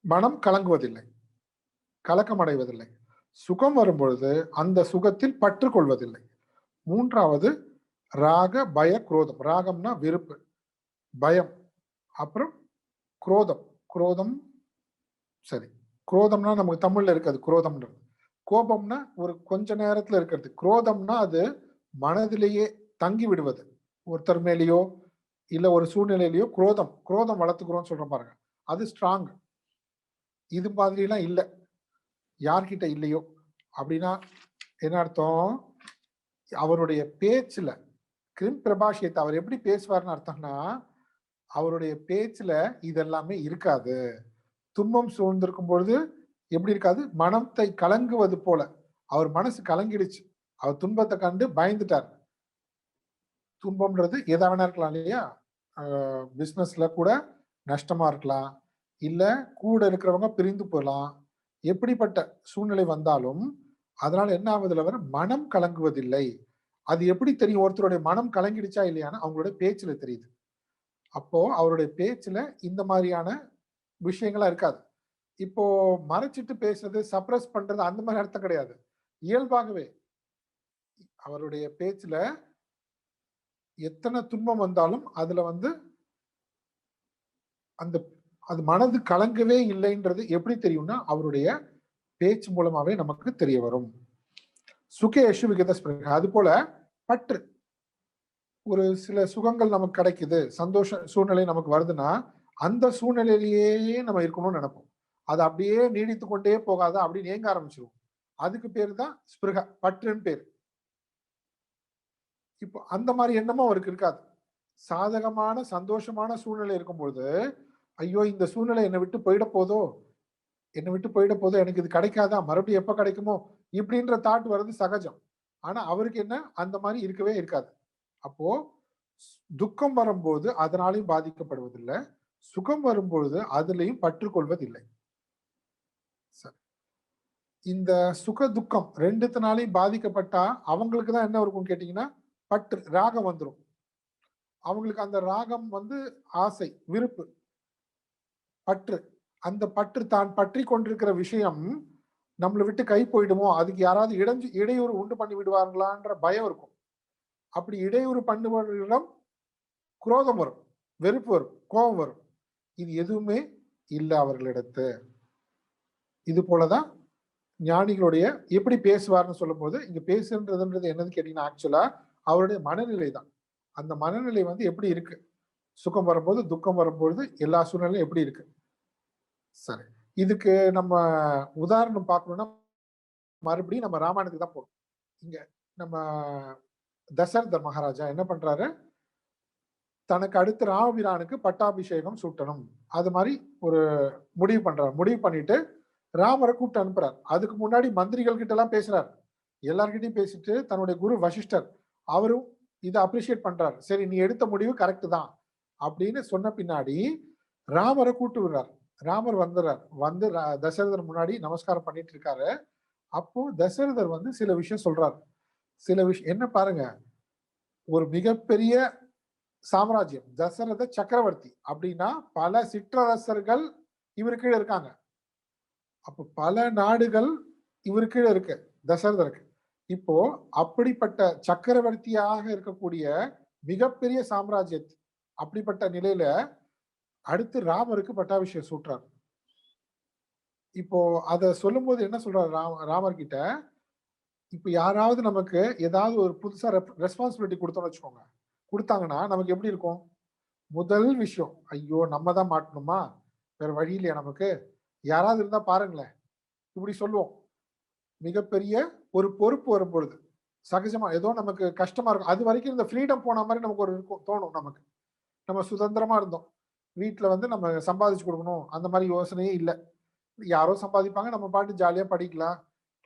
மனம் கலங்குவதில்லை, கலக்கம் அடைவதில்லை. சுகம் வரும்பொழுது அந்த சுகத்தில் பற்று கொள்வதில்லை. 3வது ராக பய குரோதம். ராகம்னா விருப்பு, பயம், அப்புறம் குரோதம். குரோதம் சரி, குரோதம்னா நமக்கு தமிழ்ல இருக்காது குரோதம்ன்றது. கோபம்னா ஒரு கொஞ்ச நேரத்துல இருக்கிறது. குரோதம்னா அது மனதிலேயே தங்கி விடுவது. ஒருத்தர் மேலேயோ இல்ல ஒரு சூழ்நிலையிலயோ குரோதம் வளர்த்துக்கிறோம்னு சொல்ற பாருங்க, அது ஸ்ட்ராங். இது மாதிரிலாம் இல்லை, யார்கிட்ட இல்லையோ. அப்படின்னா என்ன அர்த்தம்? அவருடைய பேச்சுல கிரிம் பிரபாஷியத்தை அவர் எப்படி பேசுவார்னு அர்த்தம்னா, அவருடைய பேச்சுல இதெல்லாமே இருக்காது. துன்பம் சூழ்ந்திருக்கும் பொழுது எப்படி இருக்காது? மனத்தை கலங்குவது போல. அவர் மனசு கலங்கிடுச்சு. அவர் துன்பத்தை கண்டு பயந்துட்டார். துன்பம்ன்றது எதா வேணா இருக்கலாம் இல்லையா? பிசினஸ்ல கூட நஷ்டமா இருக்கலாம், இல்ல கூட இருக்கிறவங்க பிரிந்து போகலாம். எப்படிப்பட்ட சூழ்நிலை வந்தாலும் அதனால என்ன ஆகுதுல வர மனம் கலங்குவதில்லை. அது எப்படி தெரியும் ஒருத்தருடைய மனம் கலங்கிடுச்சா இல்லையான்னு? அவங்களுடைய பேச்சுல தெரியுது. அப்போ அவருடைய பேச்சுல இந்த மாதிரியான விஷயங்களா இருக்காது. இப்போ மறைச்சிட்டு பேசுறது, சப்ரஸ் பண்றது அந்த மாதிரி அர்த்தம் கிடையாது. இயல்பாகவே அவருடைய பேச்சுல எத்தனை துன்பம் வந்தாலும் அதுல வந்து அந்த அது மனது கலங்கவே இல்லைன்றது எப்படி தெரியும்னா, அவருடைய பேச்சு மூலமாவே நமக்கு தெரிய வரும். சுகே விகித ஸ்பிருஹ. அது போல பற்று. ஒரு சில சுகங்கள் நமக்கு கிடைக்குது, சந்தோஷ சூழ்நிலை நமக்கு வருதுன்னா, அந்த சூழ்நிலையிலேயே நம்ம இருக்கணும்னு நினைப்போம். அது அப்படியே நீடித்து கொண்டே போகாத அப்படின்னு ஏங்க ஆரம்பிச்சிருவோம். அதுக்கு பேரு தான் ஸ்பிருஹ, பற்றுன்னு பேரு. இப்போ அந்த மாதிரி எண்ணமும் அவருக்கு இருக்காது. சாதகமான சந்தோஷமான சூழ்நிலை இருக்கும்பொழுது, ஐயோ இந்த சூழ்நிலை என்னை விட்டு போயிட போதோ, என்னை விட்டு போயிட போதோ, எனக்கு இது கிடைக்காதா, மறுபடியும் எப்ப கிடைக்குமோ இப்படின்ற தாட் வர்றது சகஜம். ஆனா அவருக்கு என்ன அந்த மாதிரி இருக்கவே இருக்காது. அப்போ துக்கம் வரும்போது அதனாலையும் பாதிக்கப்படுவதில்லை, சுகம் வரும்பொழுது அதுலயும் பற்றுக்கொள்வதில்லை. இந்த சுக துக்கம் ரெண்டுத்தினாலையும் பாதிக்கப்பட்டா அவங்களுக்கு தான் என்ன இருக்கும் கேட்டீங்கன்னா, பற்று ராகம் வந்துடும். அவங்களுக்கு அந்த ராகம் வந்து ஆசை, விருப்பு, பற்று. அந்த பற்று தான் பற்றி கொண்டிருக்கிற விஷயம் நம்மளை விட்டு கை போயிடுமோ, அதுக்கு யாராவது இடையூறு உண்டு பண்ணி விடுவார்களான்ற பயம் இருக்கும். அப்படி இடையூறு பண்ணுபவர்களிடம் குரோதம் வரும், வெறுப்பு வரும், கோபம் வரும். இது எதுவுமே இல்லை அவர்களிடத்து. இது போலதான் ஞானிகளுடைய எப்படி பேசுவார்னு சொல்லும் போது, இங்க பேசுன்றதுன்றது என்னன்னு கேட்டீங்கன்னா, ஆக்சுவலா அவருடைய மனநிலை தான். அந்த மனநிலை வந்து எப்படி இருக்கு, சுகம் வரும்போது துக்கம் வரும்பொழுது எல்லா சூழ்நிலையும் எப்படி இருக்கு. சரி, இதுக்கு நம்ம உதாரணம் பார்க்கணும்னா மறுபடியும் நம்ம ராமாயணத்துக்கு தான் போறோம். இங்க நம்ம தசரத மகாராஜா என்ன பண்றாரு, தனக்கு அடுத்து ராமபிரானுக்கு பட்டாபிஷேகம் சூட்டணும், அது மாதிரி ஒரு முடிவு பண்றாரு. முடிவு பண்ணிட்டு ராமரை கூப்பிட்டு அனுப்புறார். அதுக்கு முன்னாடி மந்திரிகள் கிட்ட எல்லாம் பேசுறாரு, எல்லார்கிட்டையும் பேசிட்டு தன்னுடைய குரு வசிஷ்டர் அவரும் இதை அப்ரிஷியேட் பண்றாரு. சரி நீ எடுத்த முடிவு கரெக்ட் தான் அப்படின்னு சொன்ன பின்னாடி ராமரை கூட்டு விடுறார். ராமர் வந்துடுறார். வந்து தசரதர் முன்னாடி நமஸ்காரம் பண்ணிட்டு இருக்காரு. அப்போ தசரதர் வந்து சில விஷயம் சொல்றாரு. சில விஷயம் என்ன பாருங்க, ஒரு மிகப்பெரிய சாம்ராஜ்யம், தசரத சக்கரவர்த்தி அப்படின்னா பல சிற்றரசர்கள் இவரு கீழே இருக்காங்க. அப்ப பல நாடுகள் இவரு கீழே இருக்கு தசரதருக்கு. இப்போ அப்படிப்பட்ட சக்கரவர்த்தியாக இருக்கக்கூடிய மிகப்பெரிய சாம்ராஜ்யத் அப்படிப்பட்ட நிலையில அடுத்து ராமருக்கு பட்டாபிஷேகம் சூட்டுறார். இப்போ அத சொல்லும் போது என்ன சொல்றாரு ராமர் கிட்ட, இப்ப யாராவது நமக்கு ஏதாவது ஒரு புதுசா ரெஸ்பான்சிபிலிட்டி கொடுத்தோம்னு வச்சுக்கோங்க, கொடுத்தாங்கன்னா நமக்கு எப்படி இருக்கும்? முதல் விஷயம், ஐயோ நம்ம தான் மாட்டணுமா, வேற வழி இல்லையா நமக்கு, யாராவது இருந்தா பாருங்களேன், இப்படி சொல்லுவோம். மிகப்பெரிய ஒரு பொறுப்பு வரும் பொழுது சகஜமா ஏதோ நமக்கு கஷ்டமா இருக்கும். அது வரைக்கும் இந்த ஃப்ரீடம் போன மாதிரி நமக்கு ஒரு இருக்கும், தோணும் நமக்கு. நம்ம சுதந்திரமா இருந்தோம், வீட்டுல வந்து நம்ம சம்பாதிச்சு கொடுக்கணும் அந்த மாதிரி யோசனையே இல்லை. யாரோ சம்பாதிப்பாங்க, நம்ம பாட்டு ஜாலியா படிக்கலாம்,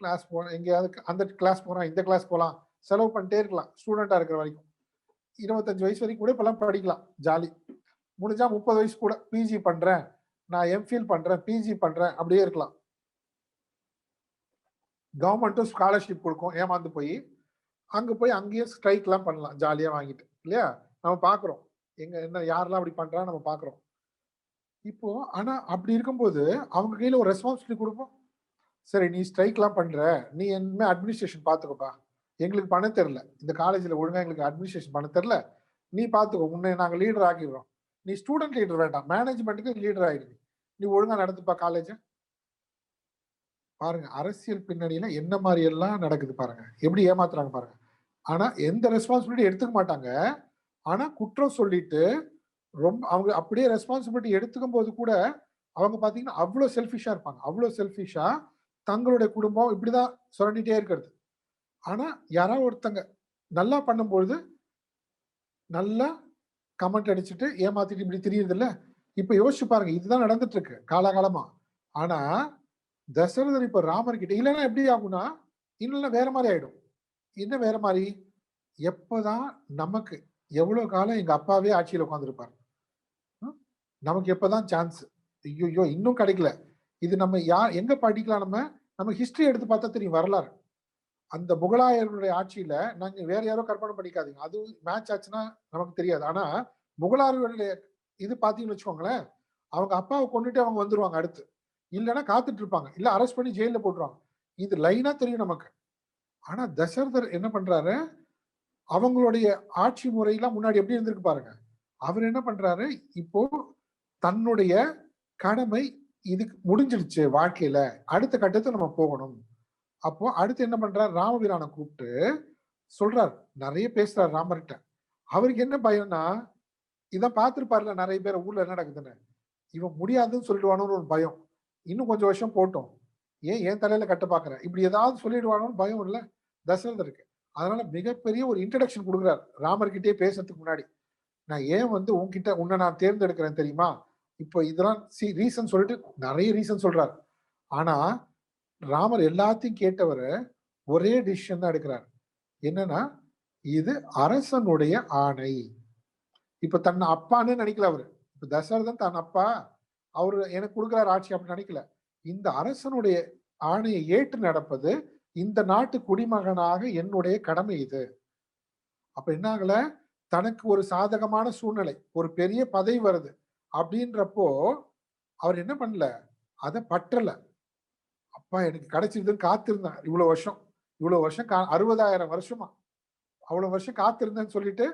கிளாஸ் போகலாம், எங்கேயாவது அந்த கிளாஸ் போறோம் இந்த கிளாஸ் போகலாம், செலவு பண்ணிட்டே இருக்கலாம். ஸ்டூடெண்டா இருக்கிற வரைக்கும் 25 வயசு வரைக்கும் கூட இப்பெல்லாம் படிக்கலாம் ஜாலி. முடிஞ்சா 30 வயசு கூட பிஜி பண்றேன், நான் எம்ஃபில் பண்றேன், பிஜி பண்றேன், அப்படியே இருக்கலாம். கவர்மெண்ட்டும் ஸ்காலர்ஷிப் கொடுக்கும், ஏமாந்து போய் அங்க போய் அங்கேயே ஸ்ட்ரைக் எல்லாம் பண்ணலாம் ஜாலியா வாங்கிட்டு, இல்லையா? நம்ம பாக்குறோம் எங்க என்ன யாரெல்லாம் அப்படி பண்றா நம்ம பாக்குறோம். இப்போ ஆனா அப்படி இருக்கும்போது அவங்க கையில ஒரு ரெஸ்பான்சிபிலிட்டி கொடுப்போம். சரி நீ ஸ்ட்ரைக் எல்லாம் பண்ற, நீ என்ன அட்மினிஸ்ட்ரேஷன் பாத்துக்கப்பா, எங்களுக்கு பண்ண தெரியல, இந்த காலேஜ்ல ஒழுங்கா எங்களுக்கு அட்மினிஸ்ட்ரேஷன் பண்ண தெரியல, நீ பாத்துக்கோ, உன்னை நாங்க லீடர் ஆக்கிடுறோம், நீ ஸ்டூடெண்ட் லீடர் வேண்டாம், மேனேஜ்மெண்ட்டுக்கு லீடர் ஆயிடுது, நீ ஒழுங்கா நடந்துப்பா காலேஜ். பாருங்க அரசியல் பின்னணியில என்ன மாதிரி எல்லாம் நடக்குது பாருங்க, எப்படி ஏமாத்துறாங்க பாருங்க. ஆனா எந்த ரெஸ்பான்சிபிலிட்டி எடுத்துக்க மாட்டாங்க. ஆனா குற்றம் சொல்லிட்டு ரொம்ப அவங்க அப்படியே ரெஸ்பான்சிபிலிட்டி எடுத்துக்கும் போது கூட அவங்க பாத்தீங்கன்னா அவ்வளவு செல்ஃபிஷா இருப்பாங்க. அவ்வளவு செல்ஃபிஷா தங்களுடைய குடும்பம் இப்படிதான் சுரண்டிட்டே இருக்கிறது. ஆனா யாராவது ஒருத்தங்க நல்லா பண்ணும்பொழுது நல்லா கமெண்ட் அடிச்சுட்டு ஏமாத்திட்டு இப்படி திரியுது இல்ல. இப்ப யோசிச்சு பாருங்க, இதுதான் நடந்துட்டு இருக்கு காலாகாலமா. ஆனா தசரதர் இப்ப ராமர் கிட்ட இல்லைன்னா எப்படி ஆகும்னா, இன்னும் வேற மாதிரி ஆயிடும். என்ன வேற மாதிரி? எப்பதான் நமக்கு எவ்வளவு காலம் எங்க அப்பாவே ஆட்சியில உட்கார்ந்திருப்பாரு. ம்? நமக்கு எப்பதான் சான்ஸ்? ஐயோ இன்னும் கிடைக்கல. இது நம்ம எங்க படிக்கலாம் நம்ம? நம்ம ஹிஸ்டரி எடுத்து பார்த்தா தெரியும் வரலாறு. அந்த முகலாயர்களுடைய ஆட்சியில நாங்க வேற யாரோ கற்பனை பண்ணிக்காதீங்க. அது மேட்ச் ஆச்சுன்னா நமக்கு தெரியாது. ஆனா முகலாயர்களுடைய இது பார்த்தீங்கன்னு வச்சுக்கோங்களேன், அவங்க அப்பாவ கொன்னுட்டு அவங்க வந்துருவாங்க அடுத்து. இல்லன்னா காத்துட்டு இருப்பாங்க. இல்ல அரெஸ்ட் பண்ணி ஜெயில்ல போட்டுருவாங்க. இது லைனா தெரியும் நமக்கு. ஆனா தசரதர் என்ன பண்றாரு? அவங்களுடைய ஆட்சி முறையெல்லாம் முன்னாடி எப்படி இருந்திருக்கு பாருங்க. அவர் என்ன பண்றாரு? இப்போ தன்னுடைய கடமை இதுக்கு முடிஞ்சிடுச்சு வாழ்க்கையில. அடுத்த கட்டத்துக்கு நம்ம போகணும். அப்போ அடுத்து என்ன பண்றாரு? ராமபிரான கூப்பிட்டு சொல்றாரு. நெறைய பேசுறாரு ராமர்ட்ட. அவருக்கு என்ன பயம்னா, இதான் பார்த்திருப்பார்ல நெறைய பேர் ஊர்ல என்ன நடக்குதுன்னு. இவன் முடியாதுன்னு சொல்லிடுவானோன்னு ஒரு பயம். இன்னும் கொஞ்சம் வருஷம் போட்டும். ஏன் என் தலையில கட்ட பார்க்குற? இப்படி ஏதாவது சொல்லிடுவானோன்னு பயம் இல்ல தசரதருக்கு. அதனால மிகப்பெரிய ஒரு இன்ட்ரோடக்ஷன் குடுக்குறாரு. ராமர்கிட்டயே பேசுறதுக்கு முன்னாடி. நான் ஏன் வந்து உன்ன நான் தேர்ந்தெடுக்கிறேன் தெரியுமா? இப்போ இதெல்லாம் ரீசன் சொல்லிட்டு நெறைய ரீசன் சொல்றாரு. ஆனா, ராமர் எல்லாத்தையும் கேட்டவரு ஒரே டிசிஷன் தான் எடுக்கிறார். என்னன்னா, இது அரசனுடைய ஆணை. இப்ப தன்னை அப்பான்னு நினைக்கல அவரு. இப்ப தசரதன் தன் அப்பா, அவரு எனக்கு குடுக்குறாரு ஆட்சி அப்படின்னு நினைக்கல. இந்த அரசனுடைய ஆணையை ஏற்று நடப்பது இந்த நாட்டு குடிமகனாக என்னுடைய கடமை இது. அப்ப என்ன ஆகல, தனக்கு ஒரு சாதகமான சூழ்நிலை, ஒரு பெரிய பதவி வருது அப்படின்றப்போ, அவர் என்ன பண்ணல, அத பற்றல. அப்பா எனக்கு கிடைச்சிருதுன்னு காத்திருந்தேன் இவ்வளவு வருஷம். இவ்வளவு வருஷம் 60,000 வருஷமா. அவ்வளவு வருஷம் காத்திருந்தேன்னு சொல்லிட்டு,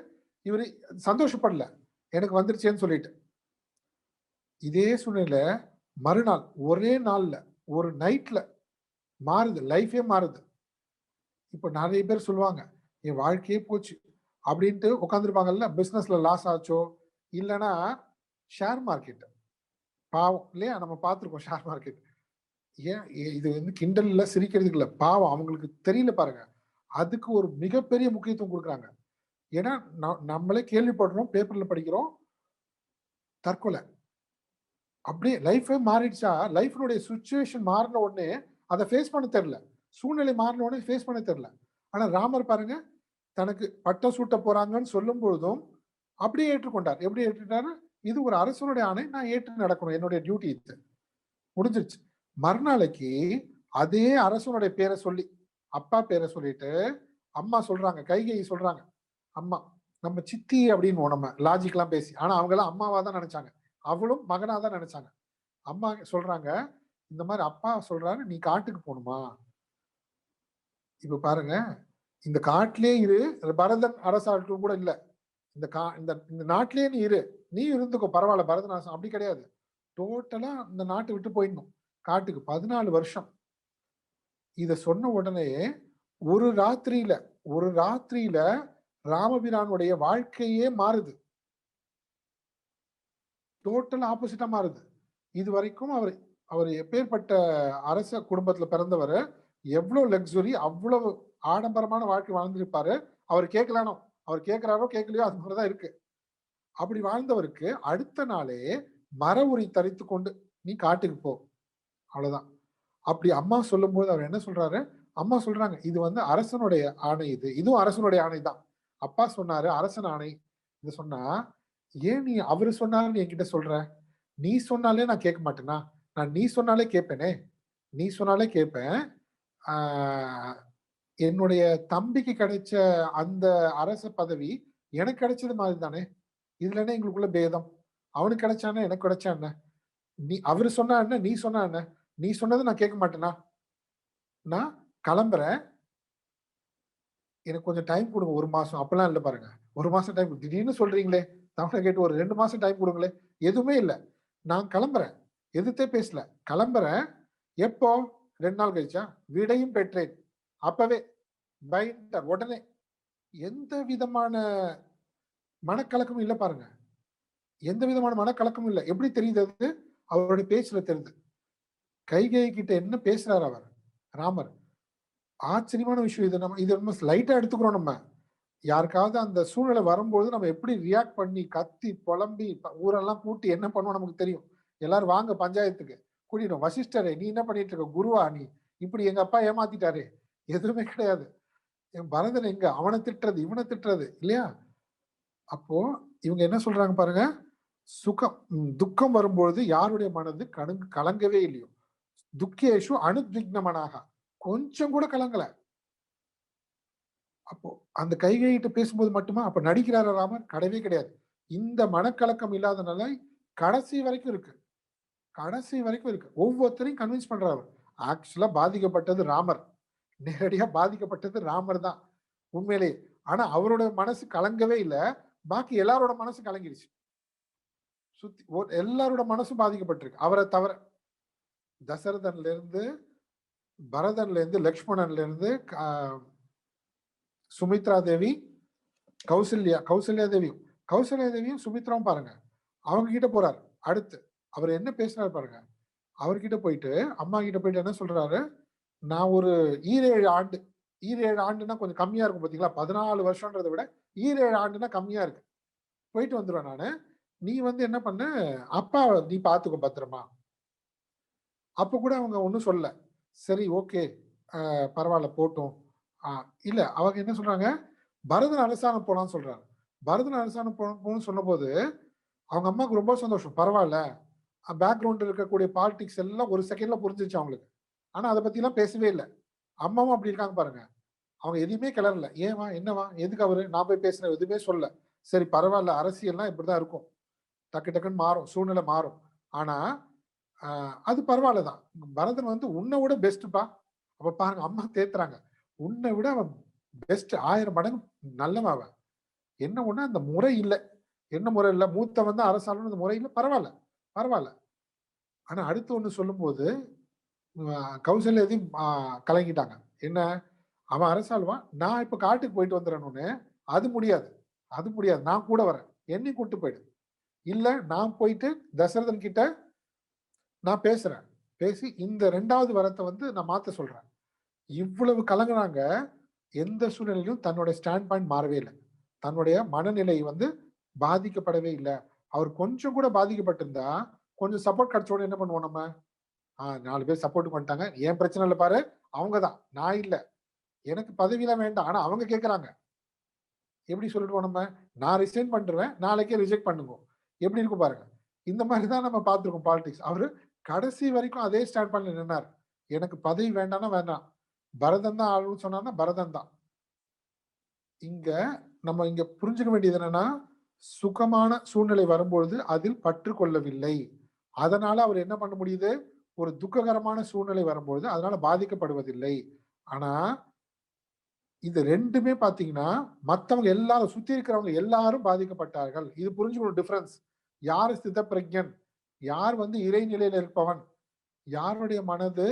இவரு சந்தோஷப்படல. எனக்கு வந்துருச்சேன்னு சொல்லிட்டு. இதே சூழ்நிலை மறுநாள், ஒரே நாள்ல, ஒரு நைட்ல மாறுது. லைஃபே மாறுது. இப்ப நெறைய பேர் சொல்லுவாங்க, என் வாழ்க்கையே போச்சு. அப்படின்ட்டு உட்கார்ந்திருப்பாங்கல்ல. பிசினஸ்ல லாஸ் ஆச்சோ, இல்லன்னா ஷேர் மார்க்கெட். பாவம் இல்லையா? நம்ம பார்த்திருக்கோம் ஷேர் மார்க்கெட். ஏன் இது வந்து கிண்டல் இல்ல, சிரிக்கிறதுக்கு இல்ல. பாவம் அவங்களுக்கு தெரியல பாருங்க. அதுக்கு ஒரு மிகப்பெரிய முக்கியத்துவம் குடுக்குறாங்க. ஏன்னா, நம்மளே கேள்விப்படுறோம், பேப்பர்ல படிக்கிறோம். தற்கொலை. அப்படியே லைஃபே மாறிடுச்சா, லைஃப்னுடைய சிச்சுவேஷன் மாறுன உடனே அத ஃபேஸ் பண்ண தெரியல. சூழ்நிலை மாறுன உடனே ஃபேஸ் பண்ண தெரியல. ஆனா ராமர் பாருங்க, தனக்கு பட்டம் சூட்ட போறாங்கன்னு சொல்லும் பொழுதும், அப்படியே ஏற்றுக்கொண்டார். எப்படி ஏற்றுக்கிட்டாரு? இது ஒரு அரசனுடைய ஆணை. நான் ஏற்று நடக்கணும். என்னுடைய டியூட்டி இது. முடிஞ்சிருச்சு. மறுநாளைக்கு அதே அரசனுடைய பேர சொல்லி, அப்பா பேர சொல்லிட்டு, அம்மா சொல்றாங்க. கைகேயி சொல்றாங்க. அம்மா. நம்ம சித்தி அப்படின்னுவோம் நம்ம லாஜிக்லாம் பேசி. ஆனா அவங்கலாம் அம்மாவா தான் நெனச்சாங்க. அவளும் மகனா தான் நெனச்சாங்க. அம்மா சொல்றாங்க, இந்த மாரி அப்பா சொல்றாரு, "நீ காட்டுக்கு போணுமா?" இப்ப பாருங்க, இந்த காட்டிலேயே இரு. பரதன் அரசாட்கள் கூட இல்ல. இந்த இந்த நாட்டிலேயே நீ இரு. நீயும் இருந்துக்கோ பரவால்ல. பரதன் அரசன் அப்படி கிடையாது. டோட்டலா இந்த நாட்ட விட்டு போயிடணும். காட்டுக்கு 14 வருஷம். இத சொன்ன உடனே ஒரு ஒரு ராத்திரியில ராமபிரானுடைய வாழ்க்கையே மாறுது. டோட்டல் ஆப்போசிட்டா மாறுது. இதுவரைக்கும் அவரு அவரு எப்பேர்ப்பட்ட அரச குடும்பத்துல பிறந்தவரு. எவ்ளோ லக்ஸுரி, அவ்வளவு ஆடம்பரமான வாழ்க்கை வாழ்ந்திருப்பாரு. அவரு கேட்கலானோ, அவர் கேட்கிறாரோ, கேட்கலையோ அது மாரி தான் இருக்கு. அப்படி வாழ்ந்தவருக்கு அடுத்த நாளே மர உரி தரித்துக் கொண்டு, "நீ காட்டுக்கு போ." அவ்வளவுதான். அப்படி அம்மா சொல்லும்போது அவர் என்ன சொல்றாரு? அம்மா சொல்றாங்க, "இது வந்து அரசனுடைய ஆணை இது. இதுவும் அரசனுடைய ஆணை தான்." அப்பா சொன்னாரு, "அரசன் ஆணை." இத சொன்னா, "ஏன் நீ அவரு சொன்னாருன்னு என்கிட்ட சொல்ற? நீ சொன்னாலே நான் கேட்க மாட்டேனா? நான் நீ சொன்னாலே கேட்பேனே! நீ சொன்னாலே கேட்பேன். ஆ என்னுடைய தம்பிக்கு கிடைச்ச அந்த அரச பதவி எனக்கு கிடைச்சது மாதிரி தானே! இதுல என்ன எங்களுக்குள்ள பேதம்? அவனுக்கு கிடைச்சா என்ன? எனக்கு கிடைச்சா என்ன? அவரு சொன்னா என்ன? நீ சொன்னா என்ன? நீ சொன்னத நான் கேட்க மாட்டேனா? நான் கிளம்புறேன். எனக்கு கொஞ்சம் டைம் குடுங்க 1 மாசம்." அப்பல்லாம் இல்ல பாருங்க. 1 மாசம் டைம் திடீர்னு சொல்றீங்களே! தவணை கேட்டு ஒரு 2 மாசம் டைம் குடுங்களேன். எதுவுமே இல்ல. நான் கிளம்புறேன். எதிர்த்தே பேசல. கிளம்புறேன். எப்போ? 2 நாள் கழிச்சா? விடையும் பெற்றேன். அப்பவே பயந்துட்டார் உடனே. எந்த விதமான மனக்கலக்கமும் இல்ல பாருங்க. எந்த விதமான மனக்கலக்கமும் இல்ல. எப்படி தெரியுது அது? அவருடைய பேச்சுல தெரியுது. கைகேயி கிட்ட என்ன பேசுறாரு அவர் ராமர். ஆச்சரியமான விஷயம் இது. நம்ம இது நம்ம லைட்டா எடுத்துக்கிறோம். நம்ம யாருக்காவது அந்த சூழ்நிலை வரும்போது நம்ம எப்படி ரியாக்ட் பண்ணி கத்தி புலம்பி ஊரெல்லாம் கூட்டி என்ன பண்ணுவோம் நமக்கு தெரியும். எல்லாரும் வாங்க பஞ்சாயத்துக்கு கூட்டிடும். வசிஷ்டரே நீ என்ன பண்ணிட்டு இருக்க, குருவா நீ, இப்படி எங்க அப்பா ஏமாத்திட்டாரு. எதுவுமே கிடையாது. என் பரதன் எங்க, அவனை திட்டுறது இவனை திட்டுறது இல்லையா. அப்போ இவங்க என்ன சொல்றாங்க பாருங்க, சுகம் துக்கம் வரும்பொழுது யாருடைய மனது கலங்கவே இல்லையோ, துக்கேஷு அனுத்விக்னமனாக, கொஞ்சம் கூட கலங்கல. அப்போ அந்த கைகையிட்டு பேசும்போது மட்டுமா அப்ப நடிக்கிறார ராமர்? கிடையவே கிடையாது. இந்த மனக்கலக்கம் இல்லாத நிலை கடைசி வரைக்கும் இருக்கு. கடைசி வரைக்கும் இருக்கு. ஒவ்வொருத்தரையும் கன்வின்ஸ் பண்றாரு. ஆக்சுவலா பாதிக்கப்பட்டது ராமர். நேரடியா பாதிக்கப்பட்டது ராமர் தான் உண்மையிலேயே. ஆனா அவரோட மனசு கலங்கவே இல்லை. பாக்கி எல்லாரோட மனசு கலங்கிடுச்சு. சுத்தி எல்லாரோட மனசும் பாதிக்கப்பட்டிருக்கு அவரை தவிர. தசரதன்ல இருந்து, பரதன்ல இருந்து, லக்ஷ்மணன்ல இருந்து, சுமித்ரா தேவி, கௌசல்யா தேவியும் சுமித்ராவும் பாருங்க, அவங்க கிட்ட போறாரு. அடுத்து அவர் என்ன பேசுறாரு பாருங்க. அவர்கிட்ட போயிட்டு அம்மா கிட்ட போயிட்டு என்ன சொல்றாரு, நான் ஒரு 7 ஆண்டுனா கொஞ்சம் கம்மியா இருக்கும் பாத்தீங்களா, 14 வருஷம்ன்றதை விட 7 ஆண்டுனா கம்மியா இருக்கு, போயிட்டு வந்துடுவேன் நானு, நீ வந்து என்ன பண்ண, அப்பா நீ பாத்துக்கோ பத்திரமா. அப்ப கூட அவங்க ஒன்னும் சொல்லல. சரி ஓகே பரவாயில்ல போட்டும். இல்ல அவங்க என்ன சொல்றாங்க, பரதன் அரசாணம் போலான்னு சொல்றாங்க. பரதன் அரசாணம் போகணும்னு சொன்ன போது அவங்க அம்மாவுக்கு ரொம்ப சந்தோஷம். பரவாயில்ல, பேக்ரவுண்ட் இருக்கக்கூடிய பாலிடிக்ஸ் எல்லாம் ஒரு செகண்ட்ல புரிஞ்சிச்சு அவங்களுக்கு. ஆனா அதை பத்தி எல்லாம் பேசவே இல்லை. அம்மாவும் அப்படி இருக்காங்க பாருங்க. அவங்க எதுவுமே கிளறல. ஏவா என்னவா எதுக்கு அவரு, நான் போய் பேசுறேன் எதுவுமே சொல்ல. சரி பரவாயில்ல, அரசியல்லாம் இப்படிதான் இருக்கும், டக்கு டக்குன்னு மாறும், சூழ்நிலை மாறும். ஆனா அது பரவாயில்லதான். பரதன் வந்து உன்னை விட பெஸ்ட்பா. அப்ப பாருங்க அம்மா தேத்துறாங்க. உன்னை விட அவன் பெஸ்ட் 1000 மடங்கு நல்லவன் அவன். என்ன ஒண்ணு அந்த முறை இல்லை. என்ன முறை இல்லை, மூத்த வந்து அரசாலும் அந்த முறை இல்லை. பரவாயில்ல பரவாயில்ல. ஆனா அடுத்து ஒண்ணு சொல்லும் போது கௌசல்யாதையும் கலங்கிட்டாங்க. என்ன, அவன் அரசாளுவான், நான் இப்ப காட்டுக்கு போயிட்டு வந்துடுறேன்னு. அது முடியாது, அது முடியாது, நான் கூட வரேன், என்னை கூட்டு போயிடு. இல்ல நான் போயிட்டு தசரதன் கிட்ட நான் பேசுறேன், பேசி இந்த 2வது வரத்தை வந்து நான் மாத்த சொல்றேன். இவ்வளவு கலங்குறாங்க. எந்த சூழ்நிலையிலும் தன்னுடைய ஸ்டாண்ட் பாயிண்ட் மாறவே இல்லை. தன்னுடைய மனநிலை வந்து பாதிக்கப்படவே இல்லை. அவர் கொஞ்சம் கூட பாதிக்கப்பட்டிருந்தா கொஞ்சம் சப்போர்ட் கிடைச்சோட என்ன பண்ணுவோம் நம்ம, 4 பேர் சப்போர்ட் பண்ணிட்டாங்க, ஏன் பிரச்சனை இல்லை பாரு, அவங்கதான், நான் இல்ல, எனக்கு பதவியெல்லாம் வேண்டாம், ஆனா அவங்க கேட்கறாங்க, எப்படி சொல்லிடுவோம் நம்ம, நான் ரிசைன் பண்ணிடுவேன், நாளைக்கே ரிஜெக்ட் பண்ணுங்க, எப்படி இருக்கும் பாருங்க. இந்த மாதிரிதான் நம்ம பார்த்திருக்கோம் பாலிடிக்ஸ். அவரு கடைசி வரைக்கும் அதே ஸ்டாண்ட் பண்ணி நின்னார். எனக்கு பதவி வேண்டாம்னா வேண்டாம், பரதன் தான் ஆளுன்னு சொன்னா பரதன் தான். இங்க நம்ம இங்க புரிஞ்சுக்க வேண்டியது என்னன்னா, சுகமான சூழ்நிலை வரும்பொழுது அதில் பற்று கொள்ளவில்லை. அதனால அவர் என்ன பண்ண முடியுது, ஒரு துக்ககரமான சூழ்நிலை வரும்பொழுது அதனால பாதிக்கப்படுவதில்லை. ஆனா இது ரெண்டுமே பாத்தீங்கன்னா மத்தவங்க எல்லாரும் சுத்தி இருக்கிறவங்க எல்லாரும் பாதிக்கப்பட்டார்கள். இது புரிஞ்சுக்கணும் டிஃபரன்ஸ். யாரு ஸ்தித பிரக்ஞன், யார் வந்து இறைநிலையில இருப்பவன், யாருடைய மனது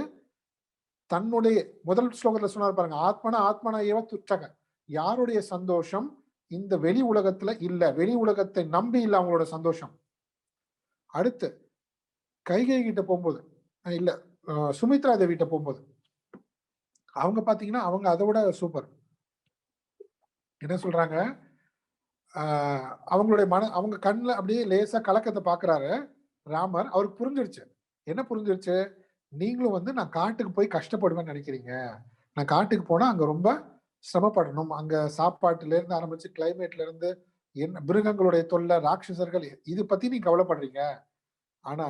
தன்னுடைய முதல் ஸ்லோகத்துல சொன்னார் பாருங்க, ஆத்மனா ஏவ துச்சக, யாருடைய சந்தோஷம் இந்த வெளி உலகத்துல இல்ல, வெளி உலகத்தை நம்பி இல்ல அவங்களோட சந்தோஷம். அடுத்து கைகை கிட்ட போகும்போது இல்ல சுமித்ரா தேவி கிட்ட போகும்போது அவங்க பாத்தீங்கன்னா அவங்க அதை விட சூப்பர். என்ன சொல்றாங்க, அவங்களுடைய அவங்க கண்ணுல அப்படியே லேசா கலக்கத்தை பாக்குறாரு ராமர். அவருக்கு புரிஞ்சிருச்சு. என்ன புரிஞ்சிருச்சு, நீங்களும் வந்து நான் காட்டுக்கு போய் கஷ்டப்படுவேன்னு நினைக்கிறீங்க, நான் காட்டுக்கு போனா அங்க ரொம்ப சிரமப்படணும், அங்க சாப்பாட்டுல இருந்து ஆரம்பிச்சு கிளைமேட்ல இருந்து என்ன மிருகங்களுடைய தொல்லை, ராட்சசர்கள், இது பத்தி நீங்க கவலைப்படுறீங்க. ஆனா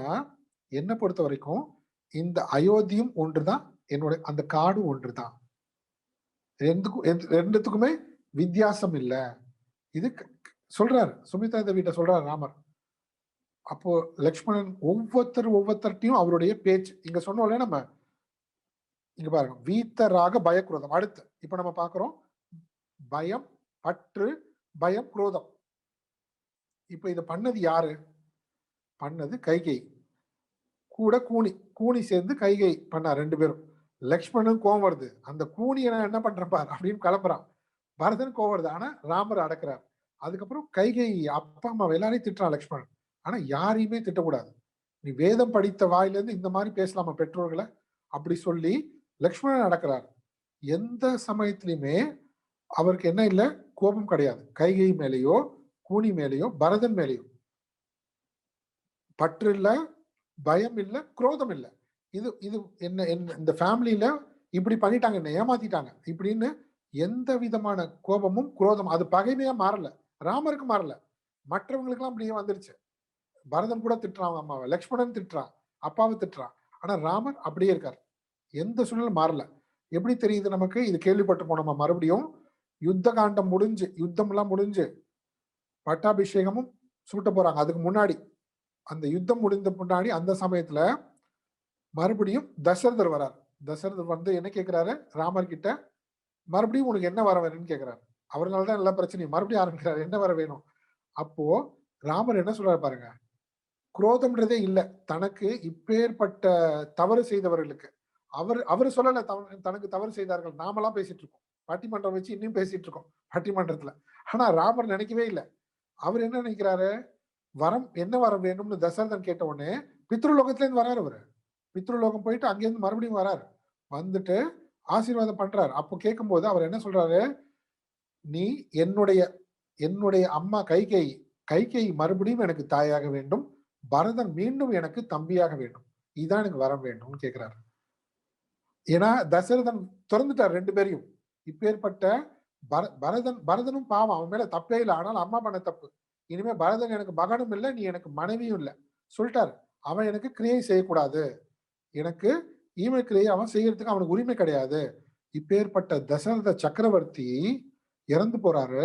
என்ன பொறுத்த வரைக்கும் இந்த அயோத்தியும் ஒன்றுதான், என்னோட அந்த காடும் ஒன்றுதான், ரெண்டுத்துக்குமே வித்தியாசம் இல்ல. இது சொல்றாரு சுமித்ரா தேவிட்ட சொல்றாரு ராமர். அப்போ லக்ஷ்மணன் ஒவ்வொருத்தர்ட்டையும் அவருடைய பேச்சு இங்க சொன்னோம்ல நம்ம, இங்க பாருங்க, வீத்தராக பயக்ரோதம். அடுத்து இப்ப நம்ம பாக்குறோம் பயம், பற்று, பயம், குரோதம். இப்ப இத பண்ணது யாரு, பண்ணது கைகை கூட கூனி சேர்ந்து கைகை பண்ணா 2 பேரும். லக்ஷ்மணன் கோவம் வருது, அந்த கூனியை நான் என்ன பண்றேன் பாரு அப்படின்னு கிளம்புறான். பரதன் கோவம் வருது, ஆனா ராமர் அடக்குறார். அதுக்கப்புறம் கைகை அப்பா அம்மா எல்லாரையும் திட்டுறான் லக்ஷ்மணன். ஆனா யாரையுமே திட்டக்கூடாது. நீ வேதம் படித்த வாயிலிருந்து இந்த மாதிரி பேசலாமா பெற்றோர்களை? அப்படி சொல்லி லக்ஷ்மணன் நடக்கிறார். எந்த சமயத்திலுமே அவருக்கு என்ன இல்லை, கோபம் கிடையாது. கைகை மேலேயோ கூனி மேலேயோ பரதன் மேலேயோ பற்று இல்ல, பயம் இல்ல, குரோதம் இல்ல. இது இது என்ன இந்த ஃபேமிலியில இப்படி பண்ணிட்டாங்க, என்ன ஏமாத்திட்டாங்க இப்படின்னு எந்த விதமான கோபமும் குரோதம், அது பகைமையா மாறல. ராமருக்கு மாறல, மற்றவங்களுக்கு எல்லாம் அப்படியே வந்துருச்சு. பரதன் கூட திட்டுறான் அம்மாவை, லக்ஷ்மணன் திட்டுறான், அப்பாவை திட்டுறான். ஆனா ராமர் அப்படியே இருக்காரு, எந்த சூழ்நிலும் மாறல. எப்படி தெரியுது நமக்கு? இது கேள்விப்பட்டு போனோமா? மறுபடியும் யுத்த காண்டம் முடிஞ்சு, யுத்தம் எல்லாம் முடிஞ்சு பட்டாபிஷேகமும் சூட்ட போறாங்க. அதுக்கு முன்னாடி, அந்த யுத்தம் முடிந்த முன்னாடி அந்த சமயத்துல மறுபடியும் தசரதர் வரார். தசரதர் வந்து என்ன கேட்கிறாரு ராமர் கிட்ட? மறுபடியும் உனக்கு என்ன வர வேணும்னு கேட்கிறாரு. அவர்னாலதான் எல்லா பிரச்சனையும் மறுபடியும் ஆரம்பிக்கிறாரு, என்ன வர வேணும்? அப்போ ராமர் என்ன சொல்றாரு பாருங்க, குரோதம்ன்றதே இல்ல தனக்கு. இப்பேற்பட்ட தவறு செய்தவர்களுக்கு அவரு சொல்லல தனக்கு தவறு செய்தார்கள். நாமெல்லாம் பேசிட்டு இருக்கோம், பட்டிமன்றம் வச்சு இன்னும் பேசிட்டு இருக்கோம் பட்டிமன்றத்துல. ஆனா ராமர் நினைக்கவே இல்லை. அவர் என்ன நினைக்கிறாரு, வரம் என்ன வரம் வேணும்னு தசரதன் கேட்ட உடனே பித்ருலோகத்துல இருந்து வராரு. அவரு பித்ருலோகம் போயிட்டு அங்கிருந்து மறுபடியும் வராரு, வந்துட்டு ஆசீர்வாதம் பண்றாரு. அப்போ கேட்கும் போது அவர் என்ன சொல்றாரு, நீ என்னுடைய அம்மா கைகை மறுபடியும் எனக்கு தாயாக வேண்டும், பரதன் மீண்டும் எனக்கு தம்பியாக வேண்டும், இதுதான் எனக்கு வரம் வேண்டும்னு கேட்கிறாரு. ஏன்னா தசரதன் திறந்துட்டார் ரெண்டு பேரையும். இப்பேற்பட்ட பரதனும் பாவம், அவன் மேல தப்பே இல்லை, ஆனால் அம்மா பண்ண தப்பு. இனிமே பரதன் எனக்கு மகனும் இல்லை, நீ எனக்கு மனைவியும் இல்லை சொல்லிட்டாரு. அவன் எனக்கு கிரியை செய்யக்கூடாது, எனக்கு ஈமை கிரியை அவன் செய்யறதுக்கு அவனுக்கு உரிமை கிடையாது. இப்பேற்பட்ட தசரத சக்கரவர்த்தி இறந்து போறாரு.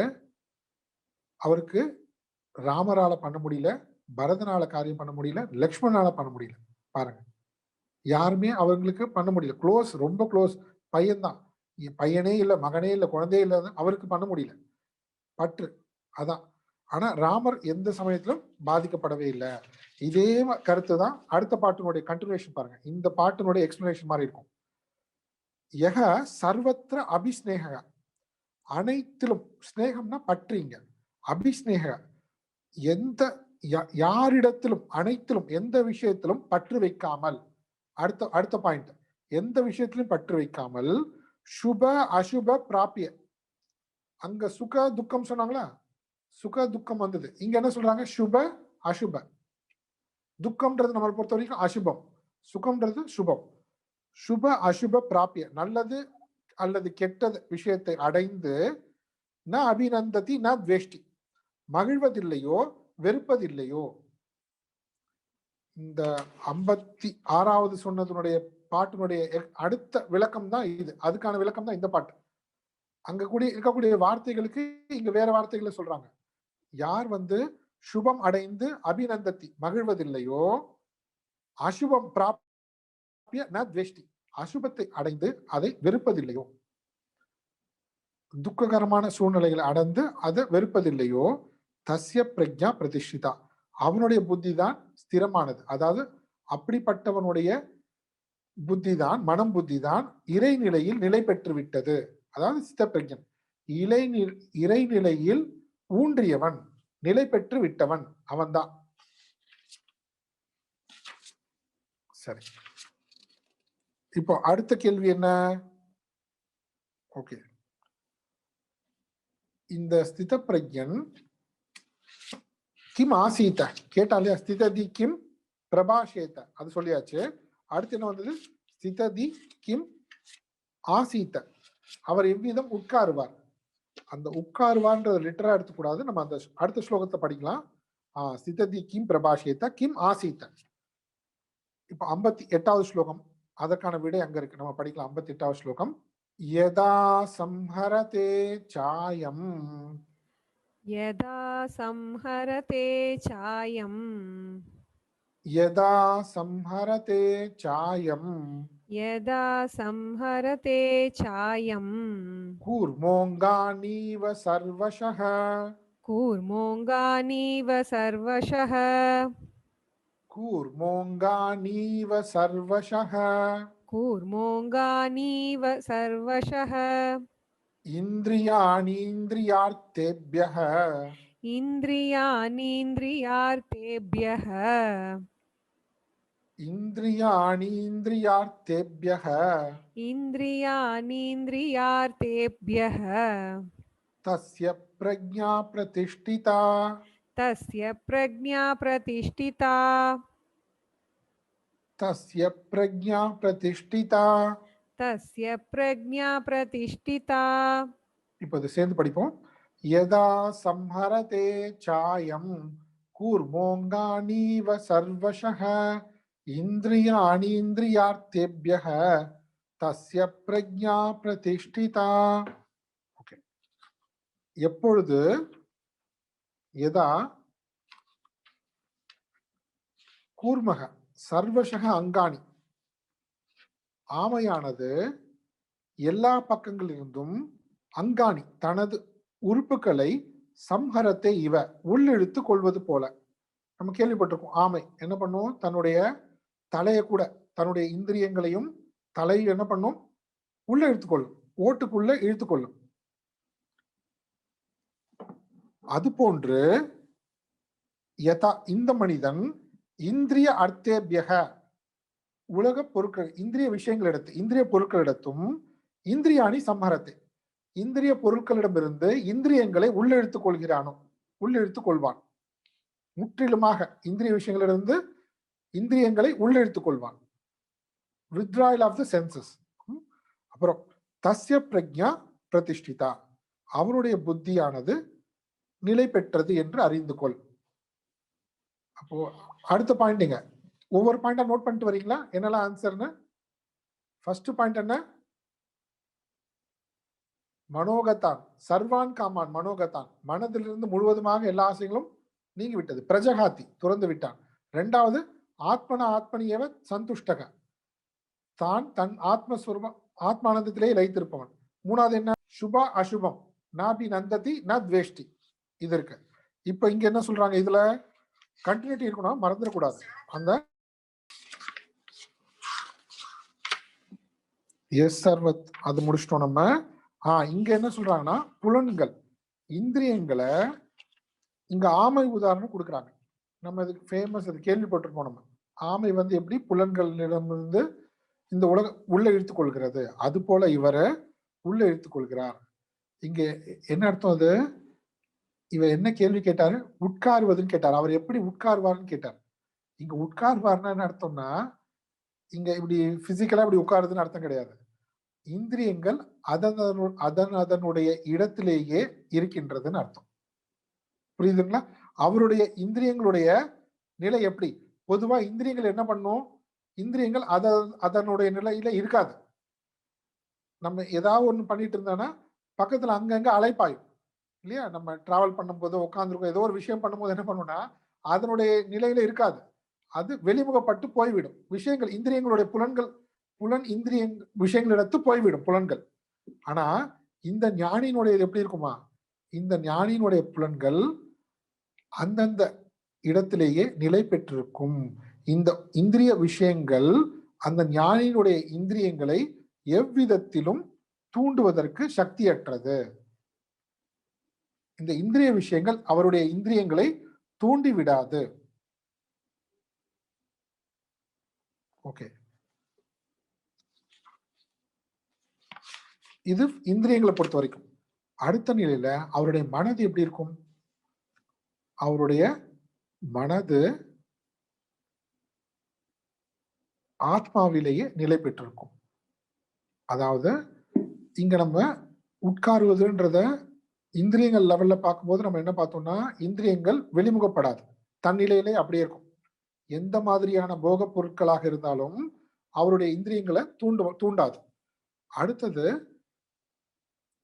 அவருக்கு ராமரால பண்ண முடியல, பரதனால காரியம் பண்ண முடியல, லக்ஷ்மணனால பண்ண முடியல. பாருங்க, யாருமே அவங்களுக்கு பண்ண முடியல. க்ளோஸ், ரொம்ப க்ளோஸ் பையன்தான், பையனே இல்ல, மகனே இல்ல, குழந்தையே இல்ல, அவருக்கு பண்ண முடியல. பற்று அதான். ஆனா ராமர் எந்த சமயத்திலும் பாதிக்கப்படவே இல்லை. இதே கருத்து தான் அடுத்த பாட்டினுடைய கண்டினியூஷன் பாருங்க. இந்த பாட்டினுடைய எக்ஸ்பிளனேஷன் மாதிரி இருக்கும். யக சர்வத்திர அபிஸ்நேக, அனைத்திலும், ஸ்நேகம்னா பற்றிங்க, அபிஸ்நேக எந்த யாரிடத்திலும், அனைத்திலும், எந்த விஷயத்திலும் பற்று வைக்காமல். அடுத்த பாயிண்ட், எந்த விஷயத்திலும் பற்று வைக்காமல், சுப அசுப பிராபிய. அங்க சுக துக்கம் சொன்னாங்களா, சுக துக்கம் வந்தது. இங்க என்ன சொல்றாங்க, சுப அசுப. துக்கம்ன்றது நம்மளை பொறுத்த வரைக்கும் அசுபம், சுகம்ன்றது சுபம். சுப அசுப பிராபிய, நல்லது அல்லது கெட்டது விஷயத்தை அடைந்து, ந அபிநந்ததி ந துவேஷ்டி, மகிழ்வதில்லையோ வெறுப்பதில்லையோ. இந்த 56வது சொன்னதனுடைய பாட்டினுடைய அடுத்த விளக்கம் தான் இது, அதுக்கான விளக்கம் தான் இந்த பாட்டு. அங்க இருக்கக்கூடிய வார்த்தைகளுக்கு இங்க வேற வார்த்தைகளை சொல்றாங்க. யார் வந்து சுபம் அடைந்து அபிநந்தத்தி மகிழ்வதில்லையோ, அசுபம் பிராபிய ந துவேஷ்டி, அசுபத்தை அடைந்து அதை வெறுப்பதில்லையோ, துக்ககரமான சூழ்நிலைகளை அடைந்து அதை வெறுப்பதில்லையோ, தஸ்ய பிரக்ஞா பிரதிஷ்டிதா, அவனுடைய புத்தி தான் ஸ்திரமானது. அதாவது அப்படிப்பட்டவனுடைய புத்தி தான், மனம் புத்தி தான் இறைநிலையில் நிலை பெற்று விட்டது. அதாவது சித்த பிரக்ஞன் இறைநிலையில் ஊன்றியவன், நிலை பெற்று விட்டவன் அவன்தான். சரி, இப்போ அடுத்த கேள்வி என்ன? ஓகே, இந்த ஸ்தித பிரக்ஞன் கிம் ஆசீத கேட்டாலே, ஸ்திததி கிம் பிரபாஷேத அது சொல்லியாச்சு. அடுத்து என்ன வந்தது, ஸ்திததி கிம் ஆசீத, அவர் எவ்விதம் உட்காருவார். அந்த உட்காருவார்ன்றத லிட்டரா எடுத்துக்கூடாது, நம்ம அந்த அடுத்த ஸ்லோகத்தை படிக்கலாம். ஸ்திததி கிம் பிரபாஷேத கிம் ஆசீத. இப்ப 58வது ஸ்லோகம், அதற்கான விடை அங்க இருக்கு, நம்ம படிக்கலாம். 58வது ஸ்லோகம், யதா சம்ஹரதே சாயம், यदा संहरते चायं, யதா சம்ஹரதே சாயம், यदा संहरते चायं, கூர்மோங்கானீவ சர்வஷः, कूर्मोऽङ्गानीव सर्वशः, கூர்மோங்கானீவ சர்வஷः, कूर्मोऽङ्गानीव सर्वशः, இந்திரியாணீந்திரியார்த்தேभ्यः, इन्द्रियाणीन्द्रियार्थेभ्यः, इन्द्रियाणीन्द्रियार्थेभ्यः इन्द्रियाणीन्द्रियार्थेभ्यः तस्य प्रज्ञा प्रतिष्ठिता तस्य प्रज्ञा प्रतिष्ठिता तस्य प्रज्ञा प्रतिष्ठिता तस्य प्रज्ञा प्रतिष्ठिता இப்போ இது சேர்ந்து படிப்போம் यदा संहरते चायं कूर्मोऽङ्गानीव सर्वशः इन्द्रियाणीन्द्रियार्थेभ्यः तस्य प्रज्ञा प्रतिष्ठिता ஓகே எப்பொழுது यदा கூர்மக சர்வசக அங்காணி ஆமையானது எல்லா பக்கங்களிலிருந்தும் அங்காணி தனது உறுப்புகளை சம்ஹரத்தை இவ உள்ளிழுத்து கொள்வது போல. நம்ம கேள்விப்பட்டிருக்கோம் ஆமை என்ன பண்ணும், தன்னுடைய தலையை கூட தன்னுடைய இந்திரியங்களையும் தலையும் என்ன பண்ணும், உள்ள இழுத்துக்கொள்ளும், ஓட்டுக்குள்ள இழுத்துக்கொள்ளும். அது போன்று யதா இந்த மனிதன் இந்திரிய அர்த்தேபியக உலக பொருட்கள் இந்திரிய விஷயங்களிடத்து இந்திரிய பொருட்களிடத்தும் இந்திரியாணி சம்ஹரத்தை இந்திரிய பொருட்களிடமிருந்து இந்திரியங்களை உள்ளிழுத்துக் கொள்கிறானோ உள்ளிழுத்துக் கொள்வான். முற்றிலுமாக இந்திரிய விஷயங்களிலிருந்து இந்திரியங்களை உள்ளிழுத்துக் கொள்வான். withdrawal of the senses. அப்புறம் தஸ்ய பிரக்ஞா பிரதிஷ்டிதா அவனுடைய புத்தியானது நிலை பெற்றது என்று அறிந்து கொள். அப்போ அடுத்த பாயிண்ட்ங்க ஒவ்வொரு பாயிண்டா நோட் பண்ணிட்டு வரீங்களா என்னெல்லாம் ஆன்சர்னு. ஃபர்ஸ்ட் பாயிண்ட் என்ன, மனோகத்தான் சர்வான் காமான் மனோகத்தான் மனதிலிருந்து முழுவதுமாக எல்லா ஆசைகளும் நீங்கி விட்டது, பிரஜகாத்தி துறந்து விட்டான். இரண்டாவது ஆத்மன ஆத்மனியவ சந்துஷ்டக தான் தன் ஆத்மஸ்வரூபம் ஆத்மானந்தத்திலே லயித்திருப்பவன். மூணாவது என்ன, சுபா அசுபம் நாபி நந்ததி ந துவேஷ்டி இது இருக்கு. இப்ப இங்க என்ன சொல்றாங்க, இதுல கண்டினியூட்டி இருக்கணும் மறந்துடக்கூடாது. அந்த எஸ் சர்வத் அது முடிச்சிட்டோம் நம்ம. இங்க என்ன சொல்றாங்கன்னா புலன்கள் இந்திரியங்களை இங்க ஆமை உதாரணம் கொடுக்குறாங்க. நம்ம இதுக்கு ஃபேமஸ் அது கேள்விப்பட்டிருப்போம். நம்ம ஆமை வந்து எப்படி புலன்களிடமிருந்து இந்த உள்ள இழுத்துக் கொள்கிறது, அது போல இவரை உள்ள இழுத்துக் கொள்கிறார். இங்க என்ன அர்த்தம், அது இவர் என்ன கேள்வி கேட்டாரு, உட்காருவதுன்னு கேட்டார். அவர் எப்படி உட்காருவார்னு கேட்டார். இங்க உட்காருவார்னா என்ன அர்த்தம்னா, இங்க இப்படி பிசிக்கலா இப்படி உட்காருதுன்னு அர்த்தம் கிடையாது. இந்திரியங்கள் அதனுடைய இடத்திலேயே இருக்கின்றதுன்னு அர்த்தம். புரியுதுங்களா? அவருடைய இந்திரியங்களுடைய நிலை எப்படி, பொதுவா இந்திரியங்கள் என்ன பண்ணும், இந்திரியங்கள் அதனுடைய நிலையில இருக்காது. நம்ம ஏதாவது ஒண்ணு பண்ணிட்டு இருந்தோம்னா பக்கத்துல அங்கங்க அலைப்பாயும் இல்லையா. நம்ம டிராவல் பண்ணும்போது உட்காந்துருக்கோம், ஏதோ ஒரு விஷயம் பண்ணும்போது என்ன பண்ணும்னா அதனுடைய நிலையில இருக்காது, அது வெளிமுகப்பட்டு போய்விடும். விஷயங்கள் இந்திரியங்களுடைய புலன் இந்திரிய விஷயங்களிடத்து போய்விடும் புலன்கள். ஆனா இந்த ஞானியினுடைய எப்படி இருக்குமா, இந்த ஞானியினுடைய புலன்கள் அந்தந்த இடத்திலேயே நிலை பெற்றிருக்கும். இந்த இந்திரிய விஷயங்கள் அந்த ஞானியினுடைய இந்திரியங்களை எவ்விதத்திலும் தூண்டுவதற்கு சக்தியற்றது. இந்த இந்திரிய விஷயங்கள் அவருடைய இந்திரியங்களை தூண்டி விடாது. ஓகே, இது இந்திரியங்களை பொறுத்த வரைக்கும். அடுத்த நிலையில அவருடைய மனது எப்படி இருக்கும், அவருடைய மனது ஆத்மாவிலேயே நிலை பெற்றிருக்கும். அதாவது இங்க நம்ம உட்காருவதுன்றத இந்திரியங்கள் லெவல்ல பார்க்கும்போது நம்ம என்ன பார்த்தோம்னா, இந்திரியங்கள் வெளிமுகப்படாது, தன்னிலையிலே அப்படியே இருக்கும். எந்த மாதிரியான போக பொருட்களாக இருந்தாலும் அவருடைய இந்திரியங்களை தூண்டாது. அடுத்தது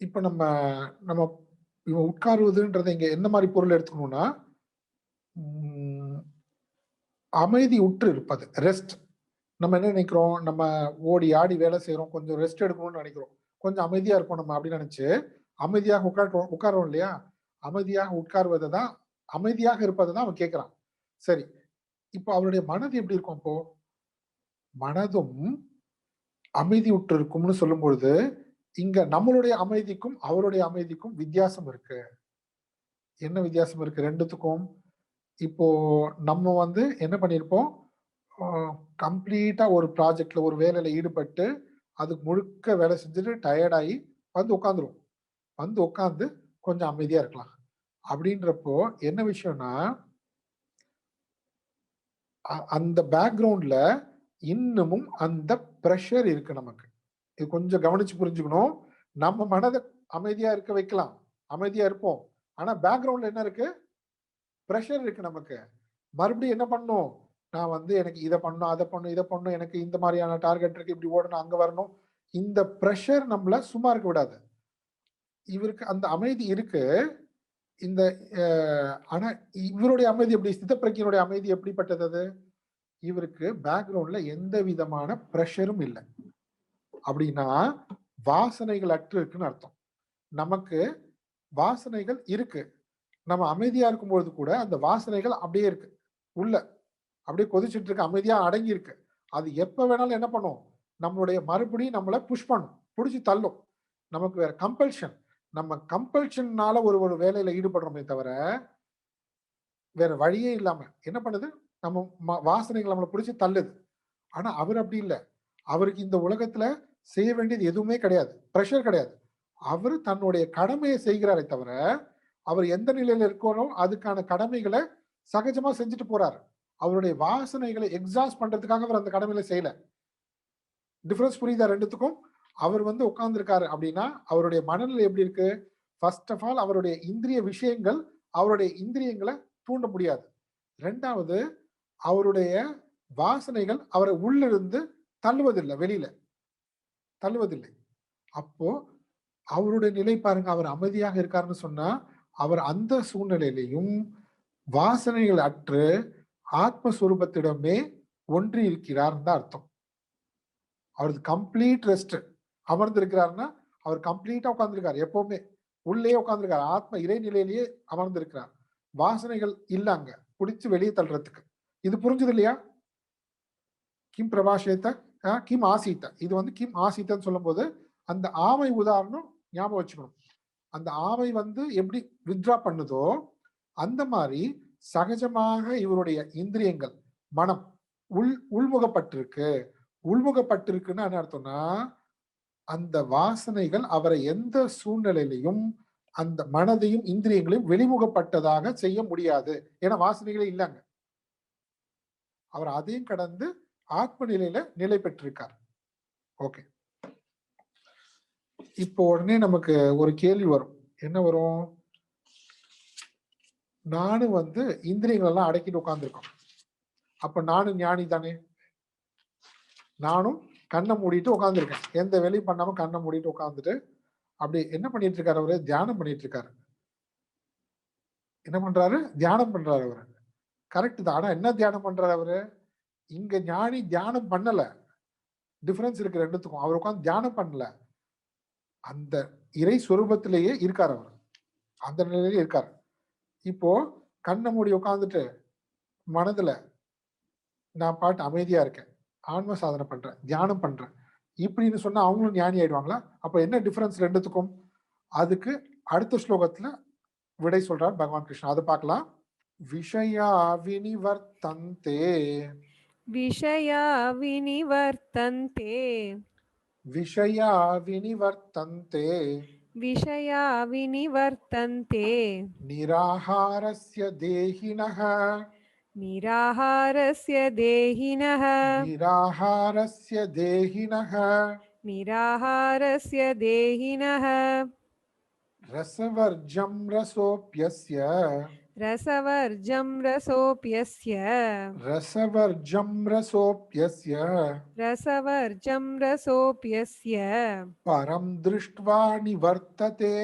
இப்ப நம்ம நம்ம உட்காருவதுன்றதை இங்க என்ன மாதிரி பொருள் எடுத்துக்கணும்னா, அமைதி உற்று இருப்பது, ரெஸ்ட். நம்ம என்ன நினைக்கிறோம், நம்ம ஓடி ஆடி வேலை செய்யறோம், கொஞ்சம் ரெஸ்ட் எடுக்கணும்னு நினைக்கிறோம், கொஞ்சம் அமைதியா இருக்கும் நம்ம அப்படின்னு நினைச்சு அமைதியாக உட்காரோம் இல்லையா. அமைதியாக உட்காருவதை தான், அமைதியாக இருப்பதை தான் அவன் கேட்கிறான். சரி, இப்போ அவருடைய மனது எப்படி இருக்கும், அப்போ மனதும் அமைதி உற்று இருக்கும்னு சொல்லும் பொழுது இங்க நம்மளுடைய அமைதிக்கும் அவருடைய அமைதிக்கும் வித்தியாசம் இருக்கு. என்ன வித்தியாசம் இருக்கு ரெண்டுத்துக்கும்? இப்போ நம்ம வந்து என்ன பண்ணிருப்போம், கம்ப்ளீட்டா ஒரு ப்ராஜெக்ட்ல ஒரு வேலையில ஈடுபட்டு அதுக்கு முழுக்க வேலை செஞ்சுட்டு டயர்டாகி வந்து உட்காந்துருவோம். வந்து உட்காந்து கொஞ்சம் அமைதியா இருக்கலாம். அப்படின்றப்போ என்ன விஷயம்னா, அந்த பேக்ரவுண்ட்ல இன்னமும் அந்த பிரஷர் இருக்கு நமக்கு. இது கொஞ்சம் கவனிச்சு புரிஞ்சுக்கணும். நம்ம மனத அமைதியா இருக்க வைக்கலாம். அமைதியா இருப்போம். ஆனா பேக்ரவுண்ட்ல என்ன இருக்கு? பிரஷர் இருக்கு நமக்கு. மறுபடியும் என்ன பண்ணணும்? நான் வந்து எனக்கு இத பண்ணணும், அத பண்ணணும், இத பண்ணணும். எனக்கு இந்த மாரியான டார்கெட் இருக்கு. இப்படி ஓடணும், அங்க வரணும். இந்த பிரஷர் நம்மள சும்மா இருக்க விடாது. இவருக்கு அந்த அமைதி இருக்கு. இந்த அ ஆனா இவருடைய அமைதி எப்படி? ஸ்திதப்பிரஜ்ஞனுடைய அமைதி எப்படிப்பட்டது அது? இவருக்கு பேக்ரவுண்ட்ல எந்த விதமான பிரஷரும் இல்ல. அப்படின்னா, வாசனைகள் அற்று இருக்குன்னு அர்த்தம். நமக்கு வாசனைகள் இருக்கு. நம்ம அமைதியா இருக்கும்பொழுது கூட அந்த வாசனைகள் அப்படியே இருக்கு. உள்ள அப்படியே கொதிச்சுட்டு இருக்கு. அமைதியா அடங்கி இருக்கு. அது எப்ப வேணாலும் என்ன பண்ணும்? நம்மளுடைய மறுபடியும் நம்மள புஷ் பண்ணும். புடிச்சு தள்ளும். நமக்கு வேற கம்பல்ஷன். நம்ம கம்பல்ஷன்னால ஒரு வேலையில ஈடுபடுறோமே தவிர, வேற வழியே இல்லாம என்ன பண்ணுது? நம்ம வாசனைகள் நம்மள புடிச்சு தள்ளுது. ஆனா அவர் அப்படி இல்ல. அவருக்கு இந்த உலகத்துல செய்ய வேண்டியது எதுவுமே கிடையாது. பிரஷர் கிடையாது. அவரு தன்னுடைய கடமைய செய்கிறாரே தவிர, அவர் எந்த நிலையில இருக்காரோ அதுக்கான கடமைகள சகஜமா செஞ்சுட்டு போறாரு. அவருடைய வாசனைகளை எக்ஸாஸ்ட் பண்றதுக்காக அவர் அந்த கடமையில செய்யல. டிஃபரன்ஸ் புரியுதா 2த்துக்கும்? அவர் வந்து உட்கார்ந்திருக்காரு அப்படின்னா, அவருடைய மனநிலை எப்படி இருக்கு? ஃபர்ஸ்ட் ஆஃப் ஆல் அவருடைய இந்திரிய விஷயங்கள், அவருடைய இந்திரியங்கள தூண்ட முடியாது. 2வது அவருடைய வாசனைகள் அவர உள்ளிருந்து தள்ளுவதில்ல வெளியில. தள்ளுவதில்லை. அப்போ அவருடைய நிலை பாருங்க. அவர் அமைதியாக இருக்காருன்னு சொன்னா, அவர் அந்த சூழ்நிலையிலும் வாசனைகள் அற்று ஆத்மஸ்வரூபத்திடமே ஒன்றி இருக்கிறார்ன்னு தான் அர்த்தம். அவரது கம்ப்ளீட் ரெஸ்ட். அமர்ந்திருக்கிறார்ன்னா, அவர் கம்ப்ளீட்டா உட்கார்ந்திருக்காரு எப்பவுமே. உள்ளேயே உட்கார்ந்திருக்காரு. ஆத்ம இறைநிலையிலேயே அமர்ந்திருக்கிறார். வாசனைகள் இல்ல அங்க. புடிச்சு வெளிய தள்ளுறதுக்கு. இது புரிஞ்சது இல்லையா? கிம் பிரபாஷேத்த கிம் ஆசீத்த. இது வந்து கிம் ஆசீத்தன்னு சொல்லும்போது, அந்த ஆமை உதாரணம் ஞாபகம் வச்சுக்கணும். அந்த ஆமை வந்து எப்படி வித்ட்ரா பண்ணுதோ, அந்த மாரி சகஜமாக இவருடைய இந்திரியங்கள், மனம் உள்முகப்பட்டிருக்கு. உள்முகப்பட்டிருக்குன்னா என்ன அர்த்தம்னா, அந்த வாசனைகள் அவரை எந்த சூழ்நிலையிலும் அந்த மனதையும், இந்திரியங்களையும் வெளிமுகப்பட்டதாக செய்ய முடியாது. ஏன்னா வாசனைகளே இல்ல அங்க. அவர் அதையும் கடந்து ஆத்ம நிலையில நிலை பெற்றிருக்கார். ஓகே. இப்போ உடனே நமக்கு ஒரு கேள்வி வரும். என்ன வரும்? நானும் வந்து இந்திரியங்கள் எல்லாம் அடக்கிட்டு உட்கார்ந்திருக்கோம். அப்ப நானும் ஞானி தானே? நானும் கண்ணை மூடிட்டு உட்கார்ந்திருக்கேன். எந்த வேலையும் பண்ணாம கண்ணை மூடிட்டு உட்கார்ந்துட்டு, அப்படி என்ன பண்ணிட்டு இருக்காரு அவரு? தியானம் பண்ணிட்டு இருக்காரு. என்ன பண்றாரு? தியானம் பண்றாரு அவரு. கரெக்ட் தான். ஆனா என்ன தியானம் பண்றாரு அவரு? இங்க ஞானி தியானம் பண்ணல. டிஃபரன்ஸ் இருக்கு 2த்துக்கும். அவர் உட்கார்ந்து தியானம் பண்ணல. அந்த இறை சொரூபத்திலேயே இருக்காரு அவர். அந்த நிலையிலே இருக்காரு. இப்போ கண்ணை மூடி உட்கார்ந்துட்டு மனதுல நான் பாட்டு அமைதியா இருக்கேன். ஆன்ம சாதனை பண்றேன். தியானம் பண்றேன். இப்படின்னு சொன்னா அவங்களும் ஞானி ஆயிடுவாங்களா? அப்ப என்ன டிஃபரன்ஸ் 2த்துக்கும்? அதுக்கு அடுத்த ஸ்லோகத்துல விடை சொல்றார் பகவான் கிருஷ்ணா. அதை பார்க்கலாம். விஷயா வினிவர்த்தந்தே விஷயா வினிவர்த்தந்தே விஷயா வினிவர்த்தந்தே விஷயா வினிவர்த்தந்தே நிராகாரஸ்ய தேஹினः நிராகாரஸ்ய தேஹினः நிராகாரஸ்ய தேஹினः நிராகாரஸ்ய தேஹினः ரசவர்ஜம் ரசோப்யஸ்ய ரசவர்ஜம் ரசோப்யஸ்ய ரசவர்ஜம் ரசோப்யஸ்ய ரசவர்ஜம் ரசோப்யஸ்ய பரம் திருஷ்ட்வா நிவர்த்ததே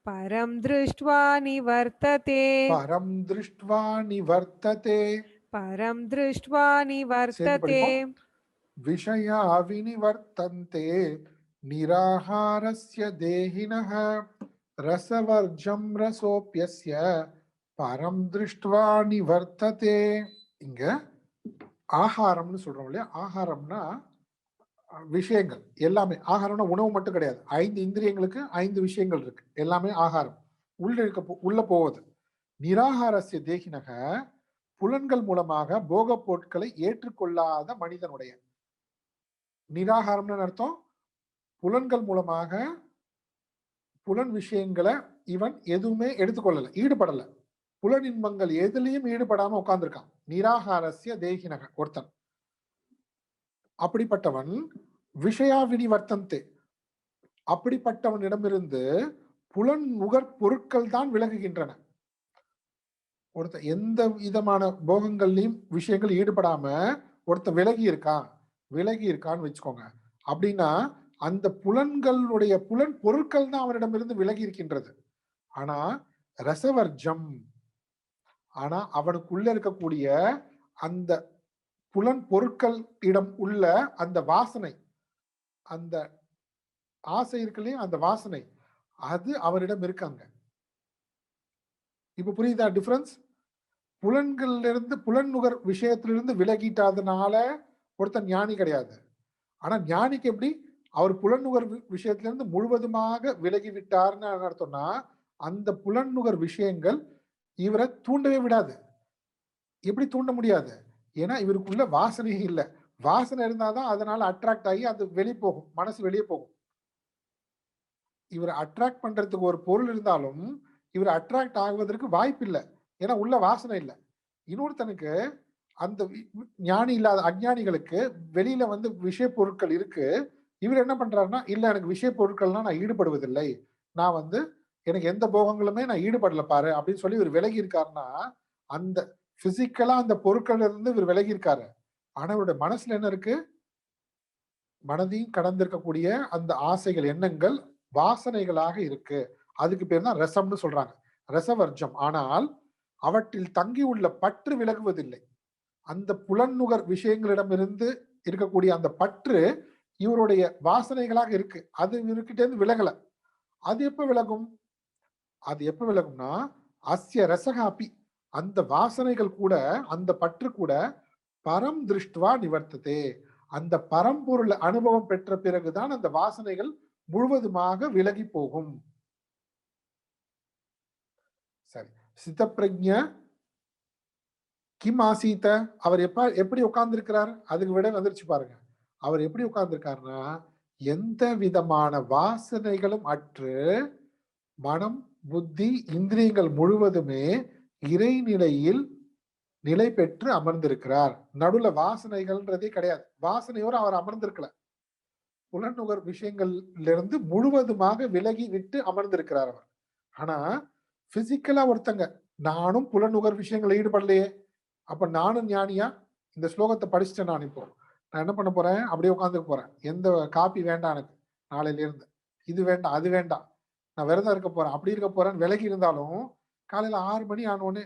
பரம் திருஷ்ட்வா நிவர்த்ததே பரம் திருஷ்ட்வா நிவர்த்ததே. பரம் திருஷ்ட்வா சேர்ந்து நிவர்த்ததே படிப்போம். விஷயா வினிவர்த்தந்தே நிராகாரஸ்ய தேஹினः ரசவர்ஜம் ரசோப்யஸ்ய பரம் திருஷ்ட்வா நிவர்த்ததே. இங்க ஆகாரம்னு சொல்றோம் இல்லையா? ஆகாரம்னா விஷயங்கள் எல்லாமே. ஆகாரம்னா உணவு மட்டும் கிடையாது. 5 இந்திரியங்களுக்கு 5 விஷயங்கள் இருக்கு. எல்லாமே ஆகாரம். உள்ள போவது. நிராகாரஸ்ய தேகினக புலன்கள் மூலமாக போக பொருட்களை ஏற்றுக்கொள்ளாத மனிதனுடைய. நிராகாரம்னு அர்த்தம் புலன்கள் மூலமாக புலன் விஷயங்களை இவன் எதுவுமே எடுத்துக்கொள்ளல, ஈடுபடல. புலன் இன்பங்கள் எதுலயும் ஈடுபடாம உட்கார்ந்துருக்கான். நிராகாரஸ்ய தேகினக ஒருத்தன். அப்படிப்பட்டவன் விஷயா வினிவர்த்தந்தே, அப்படிப்பட்டவனிடமிருந்து புலன் நுகர் பொருட்கள் தான் விலகுகின்றன. ஒருத்தன் எந்த விதமான போகங்கள்லயும் விஷயங்கள் ஈடுபடாம ஒருத்தன் விலகி இருக்கான்னு வச்சுக்கோங்க. அப்படின்னா அந்த புலன்களுடைய புலன் பொருட்கள் தான் அவனிடமிருந்து விலகி இருக்கின்றது. ஆனா ரசவர்ஜம், ஆனா அவனுக்குள்ள இருக்கக்கூடிய அந்த புலன் பொருட்கள் இடம் உள்ள அந்த வாசனை, அந்த ஆசை இருக்குல்லையே, அந்த வாசனை அது அவரிடம் இருக்காங்க. இப்ப புரியுதா டிஃபரன்ஸ்? புலன்கள்ல இருந்து புலன் நுகர் விஷயத்திலிருந்து விலகிட்டாதனால ஒருத்தன் ஞானி கிடையாது. ஆனா ஞானிக்கு எப்படி அவர் புலன் நுகர் விஷயத்திலிருந்து முழுவதுமாக விலகி விட்டார்னு அர்த்தம்னா, அந்த புலன் நுகர் விஷயங்கள் இவரை தூண்டவே விடாது. எப்படி தூண்ட முடியாது? ஏன்னா இவருக்குள்ள வாசனையே இல்லை. வாசனை இருந்தாதான் அதனால அட்ராக்ட் ஆகி அது வெளியே போகும், மனசு வெளியே போகும். இவரை அட்ராக்ட் பண்றதுக்கு ஒரு பொருள் இருந்தாலும் இவர் அட்ராக்ட் ஆகுவதற்கு வாய்ப்பு இல்லை, ஏன்னா உள்ள வாசனை இல்லை. இன்னொருத்தனுக்கு அந்த ஞானி இல்லாத அஞ்ஞானிகளுக்கு வெளியில வந்து விஷய பொருட்கள் இருக்கு. இவர் என்ன பண்றாருன்னா, இல்ல எனக்கு விஷய பொருட்கள்லாம் நான் ஈடுபடுவதில்லை, நான் வந்து எனக்கு எந்த போகங்களுமே நான் ஈடுபடல பாரு அப்படின்னு சொல்லி இவர் விலகி இருக்காருன்னா, அந்த பிசிக்கலா அந்த பொருட்கள் இருந்து இவர் விலகி இருக்காரு. ஆனா இவருடைய மனசுல என்ன இருக்கு? மனதையும் கடந்திருக்கக்கூடிய அந்த ஆசைகள், எண்ணங்கள் வாசனைகளாக இருக்கு. அதுக்கு பேர் தான் ரசம்னு சொல்றாங்க, ரசவர்ஜம். ஆனால் அவற்றில் தங்கியுள்ள பற்று விலகுவதில்லை. அந்த புலன்நுகர் விஷயங்களிடமிருந்து இருக்கக்கூடிய அந்த பற்று இவருடைய வாசனைகளாக இருக்கு, அது இவர்கிட்ட இருந்து விலகல. அது எப்ப விலகும்? அது எப்ப விலகும்னா, அஸ்ய ரசகாப்பி, அந்த வாசனைகள் கூட, அந்த பற்று கூட பரம் திருஷ்டுவா நிவர்த்ததே, அந்த பரம்பொருள் அனுபவம் பெற்ற பிறகுதான் அந்த வாசனைகள் முழுவதுமாக விலகி போகும். சரி, சித்த பிரஜ்ஞ கிம் ஆசீத்த, அவர் எப்படி உட்கார்ந்து இருக்கிறார்? அதுக்கு விட வந்துருச்சு பாருங்க. அவர் எப்படி உட்கார்ந்து இருக்காருன்னா, எந்த விதமான வாசனைகளும் அற்று மனம், புத்தி, இந்திரியங்கள் முழுவதுமே இறைநிலையில் நிலை பெற்று அமர்ந்திருக்கிறார். நடுவுல வாசனைகள்ன்றதே கிடையாது. வாசனையோடு அவர் அமர்ந்திருக்கல. புலனுகர் விஷயங்கள்ல இருந்து முழுவதுமாக விலகி விட்டு அமர்ந்திருக்கிறார் அவர். ஆனா பிசிக்கலா ஒருத்தங்க, நானும் புலனுகர் விஷயங்கள் ஈடுபடலையே, அப்ப நானும் ஞானியா? இந்த ஸ்லோகத்தை படிச்சுட்டேன் நான். இப்போ நான் என்ன பண்ண போறேன்? அப்படியே உட்காந்துக்க போறேன். எந்த காப்பி வேண்டாம் எனக்கு, நாளையில இருந்து இது வேண்டாம் அது வேண்டாம், நான் விரதம் இருக்க போறேன், அப்படி இருக்க போறேன்னு விலகி இருந்தாலும் காலையில 6 மணி ஆனோடனே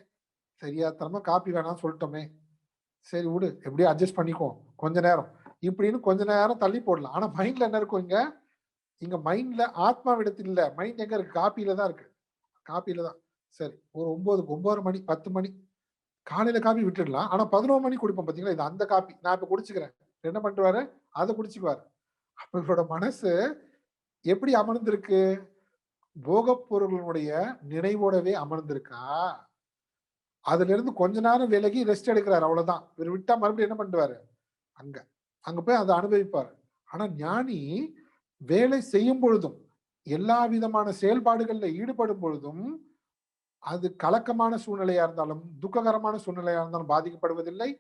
சரியா தரமா காப்பி வேணாம்னு சொல்லிட்டோமே, சரி விடு எப்படியும் அட்ஜஸ்ட் பண்ணிக்கோ கொஞ்ச நேரம் இப்படின்னு கொஞ்ச நேரம் தள்ளி போடலாம். ஆனா மைண்ட்ல என்ன இருக்கும்? இங்க மைண்ட்ல ஆத்மாவிடத்தில் இல்ல, மைண்ட் எங்க இருக்கு? காப்பியில தான் இருக்கு. காப்பியில தான். சரி, ஒரு 9 மணி 10 மணி காலையில காப்பி விட்டுடலாம். ஆனா 11 மணி குடிப்போம் பாத்தீங்களா, இது அந்த காப்பி நான் இப்ப குடிச்சுக்கிறேன். என்ன பண்ணுவாரு? அதை குடிச்சுக்குவாரு. அப்ப இவரோட மனசு எப்படி அமர்ந்திருக்கு? போகப் பொருளுடைய நினைவோடவே அமர்ந்திருக்கா? அதுல இருந்து கொஞ்ச நேரம் விலகி ரெஸ்ட் எடுக்கிறாரு, அவ்வளவுதான். இவர் விட்டா மறுபடியும் என்ன பண்ணுவாரு? அங்க அங்க போய் அதை அனுபவிப்பாரு. ஆனா ஞானி வேலை செய்யும் பொழுதும், எல்லா விதமான செயல்பாடுகள்ல ஈடுபடும் பொழுதும், அது கலக்கமான சூழ்நிலையா இருந்தாலும், துக்ககரமான சூழ்நிலையா இருந்தாலும் பாதிக்கப்படுவதில்லை,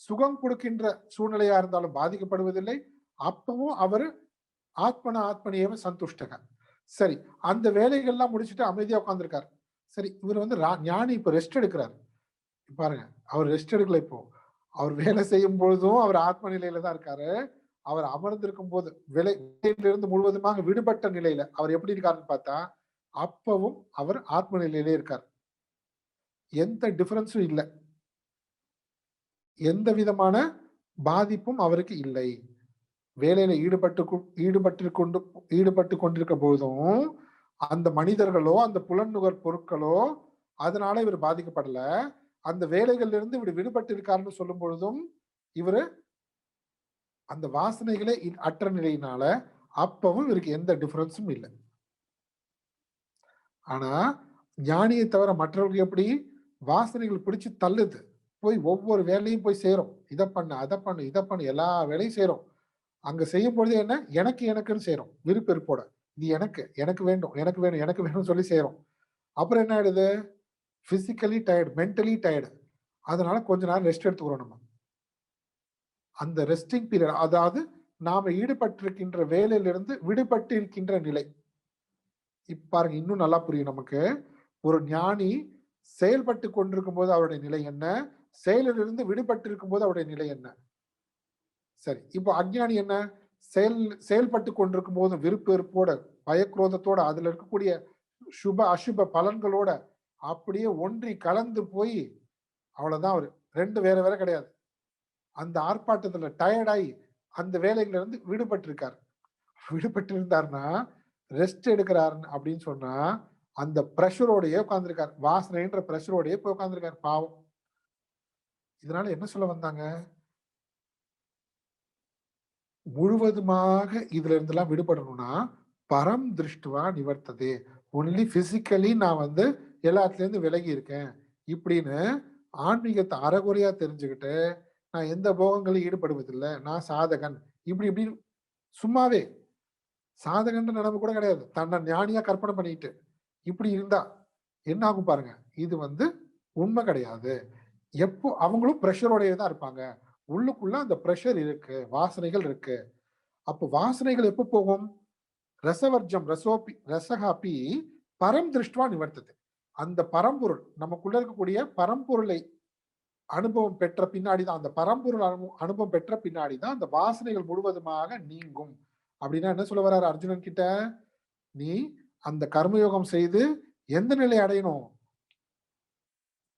சுகம் கொடுக்கின்ற சூழ்நிலையா இருந்தாலும் பாதிக்கப்படுவதில்லை. அப்பவும் அவரு ஆத்மனியவ சந்துஷ்டக. சரி, அந்த வேலைகள்லாம் முடிச்சுட்டு அமைதியா உட்கார்ந்துருக்காரு. சரி, இவர் வந்து ஞானி இப்ப ரெஸ்ட் எடுக்கிறாரு. பாருங்க, அவர் ரெஸ்ட் எடுக்கல. இப்போ அவர் வேலை செய்யும் பொழுதும் அவர் ஆத்ம நிலையில தான் இருக்காரு. அவர் அமர்ந்திருக்கும் போது வேலையிலிருந்து முழுவதுமாக விடுபட்ட நிலையில அவர் எப்படி இருக்காருன்னு பார்த்தா, அப்பவும் அவர் ஆத்ம நிலையிலே இருக்கார். எந்த டிஃபரன்ஸும் இல்லை, எந்த விதமான பாதிப்பும் அவருக்கு இல்லை. வேலையில ஈடுபட்டு கொண்டிருக்க போதும் அந்த மனிதர்களோ அந்த புலன்நுகர் பொருட்களோ அதனால இவர் பாதிக்கப்படல. அந்த வேலைகள்ல இருந்து இவர் விடுபட்டு இருக்காருன்னு சொல்லும் பொழுதும் இவரு அந்த வாசனைகளே அற்ற நிலையினால அப்பவும் இவருக்கு எந்த டிஃபரன்ஸும் இல்லை. ஆனா ஞானியை தவிர மற்றவர்களுக்கு எப்படி வாசனைகள் பிடிச்சு தள்ளுது, போய் ஒவ்வொரு வேலையும் போய் செய்றோம். இத பண்ணு, அத பண்ணு, இத பண்ணு, எல்லா வேலையும் செய்றோம். அங்க செய்யும் பொழுது என்ன? எனக்குன்னு செய்றோம். விருப்பெருப்போட. இது எனக்கு வேண்டும், எனக்கு வேணும், எனக்கு வேணும்னு சொல்லி செய்றோம். அப்புறம் என்ன ஆயிடுது? Physically tired, mentally tired. அதனால கொஞ்ச நேரம் ரெஸ்ட் எடுத்துக்கிறோம் நம்ம. அந்த ரெஸ்டிங் பீரியட் அதாவது நாம ஈடுபட்டிருக்கின்ற வேலையிலிருந்து விடுபட்டு இருக்கின்ற நிலை. இப்ப பாருங்க இன்னும் நல்லா புரியும் நமக்கு. ஒரு ஞானி செயல்பட்டு கொண்டிருக்கும்போது அவருடைய நிலை என்ன? செயலிலிருந்து விடுபட்டு இருக்கும்போது அவருடைய நிலை என்ன? சரி. இப்போ அஞ்ஞானி என்ன? செயல்பட்டு கொண்டிருக்கும் போது விருப்பு வெறுப்போட, பயக்குரோதத்தோட, அதுல இருக்கக்கூடிய சுப, அசுப பலன்களோட அப்படியே ஒன்றி கலந்து போய் அவ்வளவுதான் அவரு. 2 வேற வேற கிடையாது. அந்த ஆர்ப்பாட்டத்துல டயர்ட் ஆயி அந்த வேலையில இருந்து விடுபட்டு இருக்காரு. விடுபட்டு இருந்தாருன்னா, ரெஸ்ட் எடுக்கிறாரு அப்படின்னு சொன்னா, அந்த பிரஷரோடயே உட்கார்ந்திருக்காரு. வாசனைன்ற பிரஷரோடயே போய் உட்கார்ந்திருக்காரு பாவம். இதனால என்ன சொல்ல வந்தாங்க? முழுவதுமாக இதுல இருந்தெல்லாம் விடுபடணும்னா, பரம் திருஷ்டுவா நிவர்த்ததே. ஒன்லி பிசிக்கலி நான் வந்து எல்லாத்துல இருந்து விலகி இருக்கேன். இப்படின்னு ஆன்மீகத்தை அறகுறையா தெரிஞ்சுக்கிட்டு, நான் எந்த போகங்களிலும் ஈடுபடுவதில்லை. நான் சாதகன். இப்படி இப்படின்னு சும்மாவே சாதகன்ற நிலைமை கூட கிடையாது. தன்னை ஞானியா கற்பனை பண்ணிட்டு, இப்படி இருந்தா என்ன ஆகும் பாருங்க. இது வந்து உண்மை கிடையாது. எப்போ அவங்களும் பிரஷரோடயே தான் இருப்பாங்க. உள்ளுக்குள்ள அந்த பிரஷர் இருக்கு. வாசனைகள் இருக்கு. அப்போ வாசனைகள் எப்போ போகும்? ரசவர்ஜம் ரசகாப்பி பரம் திருஷ்டுவா நிவர்த்தது. அந்த பரம்பொருள் நமக்குள்ள இருக்கக்கூடிய பரம்பொருளை அனுபவம் பெற்ற பின்னாடி தான் அந்த பரம்பொருள் அனுபவம் பெற்ற பின்னாடி தான் அந்த வாசனைகள் முழுவதுமாக நீங்கும். அப்படின்னா என்ன சொல்ல வர்றாரு அர்ஜுனன் கிட்ட? நீ அந்த கர்மயோகம் செய்து எந்த நிலை அடையணும்?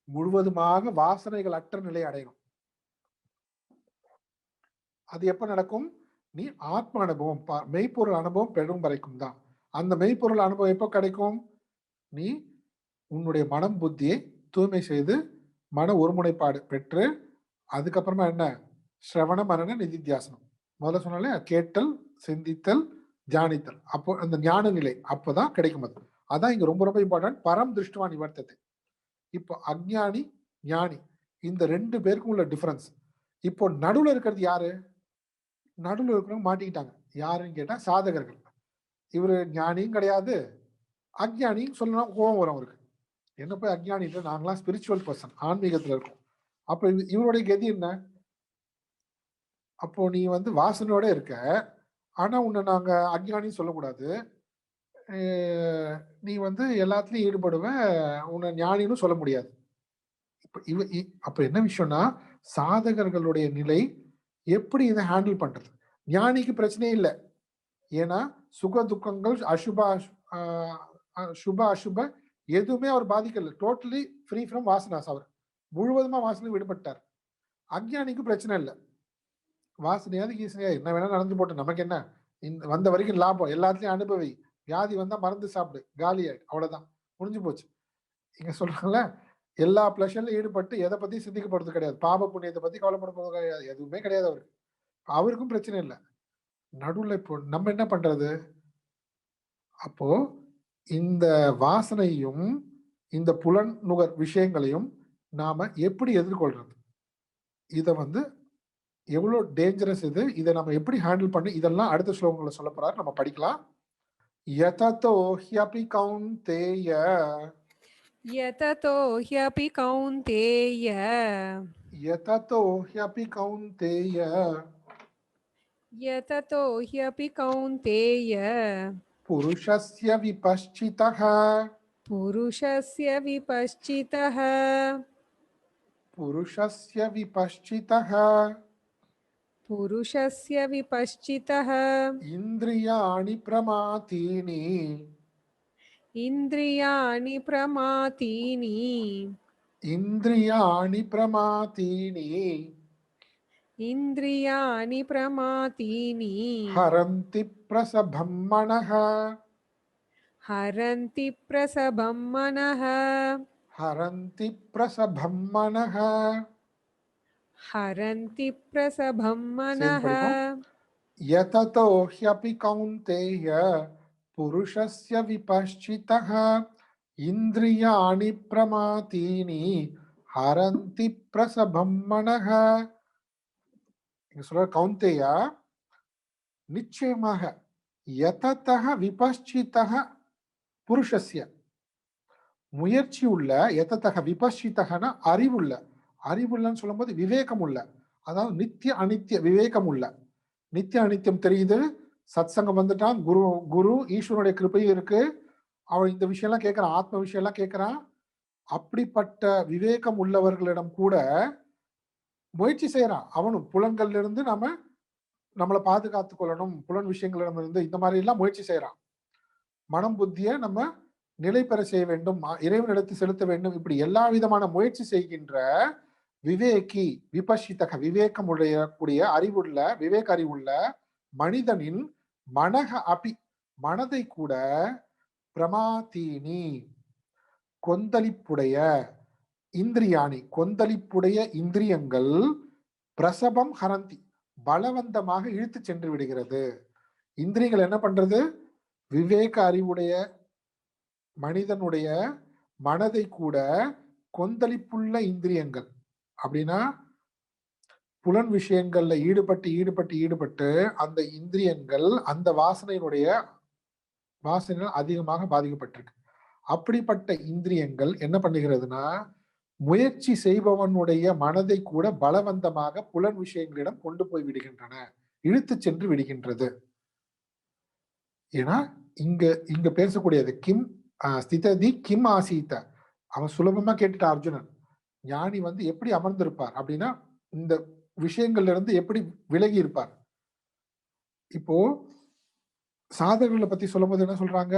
முழுவதுமாக வாசனைகள் அற்ற நிலை அடையணும். அது எப்ப நடக்கும்? நீ ஆத்ம அனுபவம், மெய்ப்பொருள் அனுபவம் பெறும் வரைக்கும் தான். அந்த மெய்ப்பொருள் அனுபவம் எப்போ கிடைக்கும்? நீ உன்னுடைய மனம் புத்தியை தூய்மை செய்து மன ஒருமுனைப்பாடு பெற்று அதுக்கப்புறமா என்ன? ஸ்ரவண மரண நிதித்தியாசனம். முதல்ல சொன்னாலே கேட்டல், சிந்தித்தல், தியானித்தல். அப்போ அந்த ஞான நிலை அப்பதான் கிடைக்கும். அது அதான் இங்க ரொம்ப ரொம்ப இம்பார்ட்டன்ட். பரம் திருஷ்டுவா நிவர்த்தது. இப்போ அஞ்ஞானி, ஞானி இந்த 2 பேருக்கும் உள்ள டிஃபரன்ஸ். இப்போ நடுவுல இருக்கிறது யாரு? நடுவுல இருக்கிறவங்க மாட்டிக்கிட்டாங்க. யாருன்னு கேட்டா சாதகர்கள். இவரு ஞானியும் கிடையாது, அஞ்ஞானியும் சொல்லலாம் கோபம் வரும் அவருக்கு. என்ன போய் அஞ்ஞானின்ற? நாங்களாம் ஸ்பிரிச்சுவல் பர்சன், ஆன்மீகத்துல இருக்கோம். அப்ப இவருடைய கதி என்ன? அப்போ நீ வந்து வாசனையோட இருக்க, ஆனா உன்னை நாங்க அஞ்ஞானின்னு சொல்லக்கூடாது. நீ வந்து எல்லாத்துலயும் ஈடுபடுவ, உன்னை ஞானின்னு சொல்ல முடியாது. அப்ப என்ன விஷயம்னா, சாதகர்களுடைய நிலை எப்படி இதை ஹேண்டில் பண்றது? ஞானிக்கு பிரச்சனையே இல்லை. ஏன்னா சுக துக்கங்கள் சுப அசுப எதுவுமே அவர் பாதிக்கல. டோட்டலி ஃப்ரீ ஃப்ரம் வாசனாஸ். அவர் முழுவதுமா வாசனை விடுபட்டார். அஞ்ஞானிக்கு பிரச்சனை இல்லை. வாசனையாவது ஈசனையா என்ன வேணா நடந்து போட்டு நமக்கு என்ன? வந்த வரைக்கும் லாபம், எல்லாத்துலயும் அனுபவி. வியாதி வந்தா மருந்து சாப்பிடு, காலி ஆயிடு, அவ்வளவுதான், முடிஞ்சு போச்சு. இங்க சொல்றாங்கல்ல, எல்லா பிளஷர்ல ஈடுபட்டு எதை பத்தி சிந்திக்க போறது கிடையாது. பாப புண்ணியத்தை பத்தி கவலைப்பட போறது கிடையாது. எதுவுமே கிடையாது அவருக்கு. அவருக்கும் பிரச்சனை இல்லை. நடுவுல இப்போ நம்ம என்ன பண்றது? அப்போ இந்த வாசனையும் இந்த புலன் நுகர் விஷயங்களையும் நாம எப்படி எதிர்கொள்றது? இத வந்து எவ்வளவு டேஞ்சரஸ் இது, இதை நம்ம எப்படி ஹேண்டில் பண்ணி, இதெல்லாம் அடுத்த ஸ்லோகங்களை சொல்ல போறாரு, நம்ம படிக்கலாம். யததோ ஹ்யபி கௌந்தேய यततो ह्यपि कौन्तेय யததோ ஹ்யபி கௌந்தேய यततो ह्यपि कौन्तेय புருஷஸ்ய விபஷ்சிதஹ पुरुषस्य विपश्चितः புருஷஸ்ய விபஷ்சிதஹ पुरुषस्य विपश्चितः இந்திரியாணி பிரமாதீனி इन्द्रियाणि प्रमातीनि இந்திரியாணி பிரமாதீனி इन्द्रियाणि प्रमातीनि ஹரந்தி பிரசபம் மனஹ हरन्ति प्रसभं मनः ஹரந்தி பிரசபம் மனஹ. हरन्ति प्रसभं मनः यततो ह्यपि कौन्तेय पुरुषस्य विपश्चितः इन्द्रियाणि प्रमातीनि ஹரந்தி பிரசபம் மனஹ. இங்க சொல்ற கௌந்தேயா, நிச்சயமாக யததஹ விபஸ்சிதஹ புருஷஸ்ய, முயற்சி உள்ள, யததஹ விபஸ்சிதஹன அறிவுள்ள, அறிவுள்ளன்னு சொல்லும்போது விவேகம் உள்ள, அதாவது நித்திய அனித்திய விவேகம் உள்ள. நித்திய அனித்தியம் தெரியுது, சத்சங்கம் வந்துட்டான், குரு குரு ஈஸ்வரனுடைய கிருபையும் இருக்கு, அவன் இந்த விஷயம்லாம் கேட்கிறான், ஆத்ம விஷயம்லாம் கேட்கிறான். அப்படிப்பட்ட விவேகம் உள்ளவர்களிடம் கூட முயற்சி செய்யறான். அவனும் புலன்கள்ல இருந்து நம்மளை பாதுகாத்துக் கொள்ளணும், புலன் விஷயங்களிடம் இருந்து இந்த மாதிரி எல்லாம் முயற்சி செய்யறான். மனம் புத்திய நம்ம நிலை பெற செய்ய வேண்டும், இறைவனிடத்தில் செலுத்த வேண்டும், இப்படி எல்லா விதமான முயற்சி செய்கின்ற விவேகி, விபஷிதக விவேகம் உடைய கூடிய அறிவுள்ள, விவேக அறிவுள்ள மனிதனின் மனக அபி, மனதை கூட பிரமாதீனி, கொந்தளிப்புடைய, இந்திரியாணி, கொந்தளிப்புடைய இந்திரியங்கள் பிரசபம் ஹரந்தி, பலவந்தமாக இழுத்து சென்று விடுகிறது. இந்திரியங்கள் என்ன பண்றது? விவேக அறிவுடைய மனிதனுடைய மனதை கூட கொந்தளிப்புள்ள இந்திரியங்கள், அப்படின்னா புலன் விஷயங்கள்ல ஈடுபட்டு ஈடுபட்டு ஈடுபட்டு அந்த இந்திரியங்கள் அந்த வாசனைகள் அதிகமாக பாதிக்கப்பட்டிருக்கு. அப்படிப்பட்ட இந்திரியங்கள் என்ன பண்ணுகிறதுனா, முயற்சி செய்பவனுடைய மனதை கூட பலவந்தமாக புலன் விஷயங்களிடம் கொண்டு போய் விடுகின்றன, இழுத்து சென்று விடுகின்றது. ஏன்னா இங்க பேசக்கூடியது கிம் ஸ்திததி கிம் ஆசீத, அவன் சுலபமா கேட்டுட்ட அர்ஜுனன், ஞானி எப்படி அமர்ந்திருப்பார் அப்படின்னா இந்த விஷயங்கள்ல இருந்து எப்படி விலகி இருப்பார். இப்போ சாதனைகளை பத்தி சொல்லும் போது என்ன சொல்றாங்க,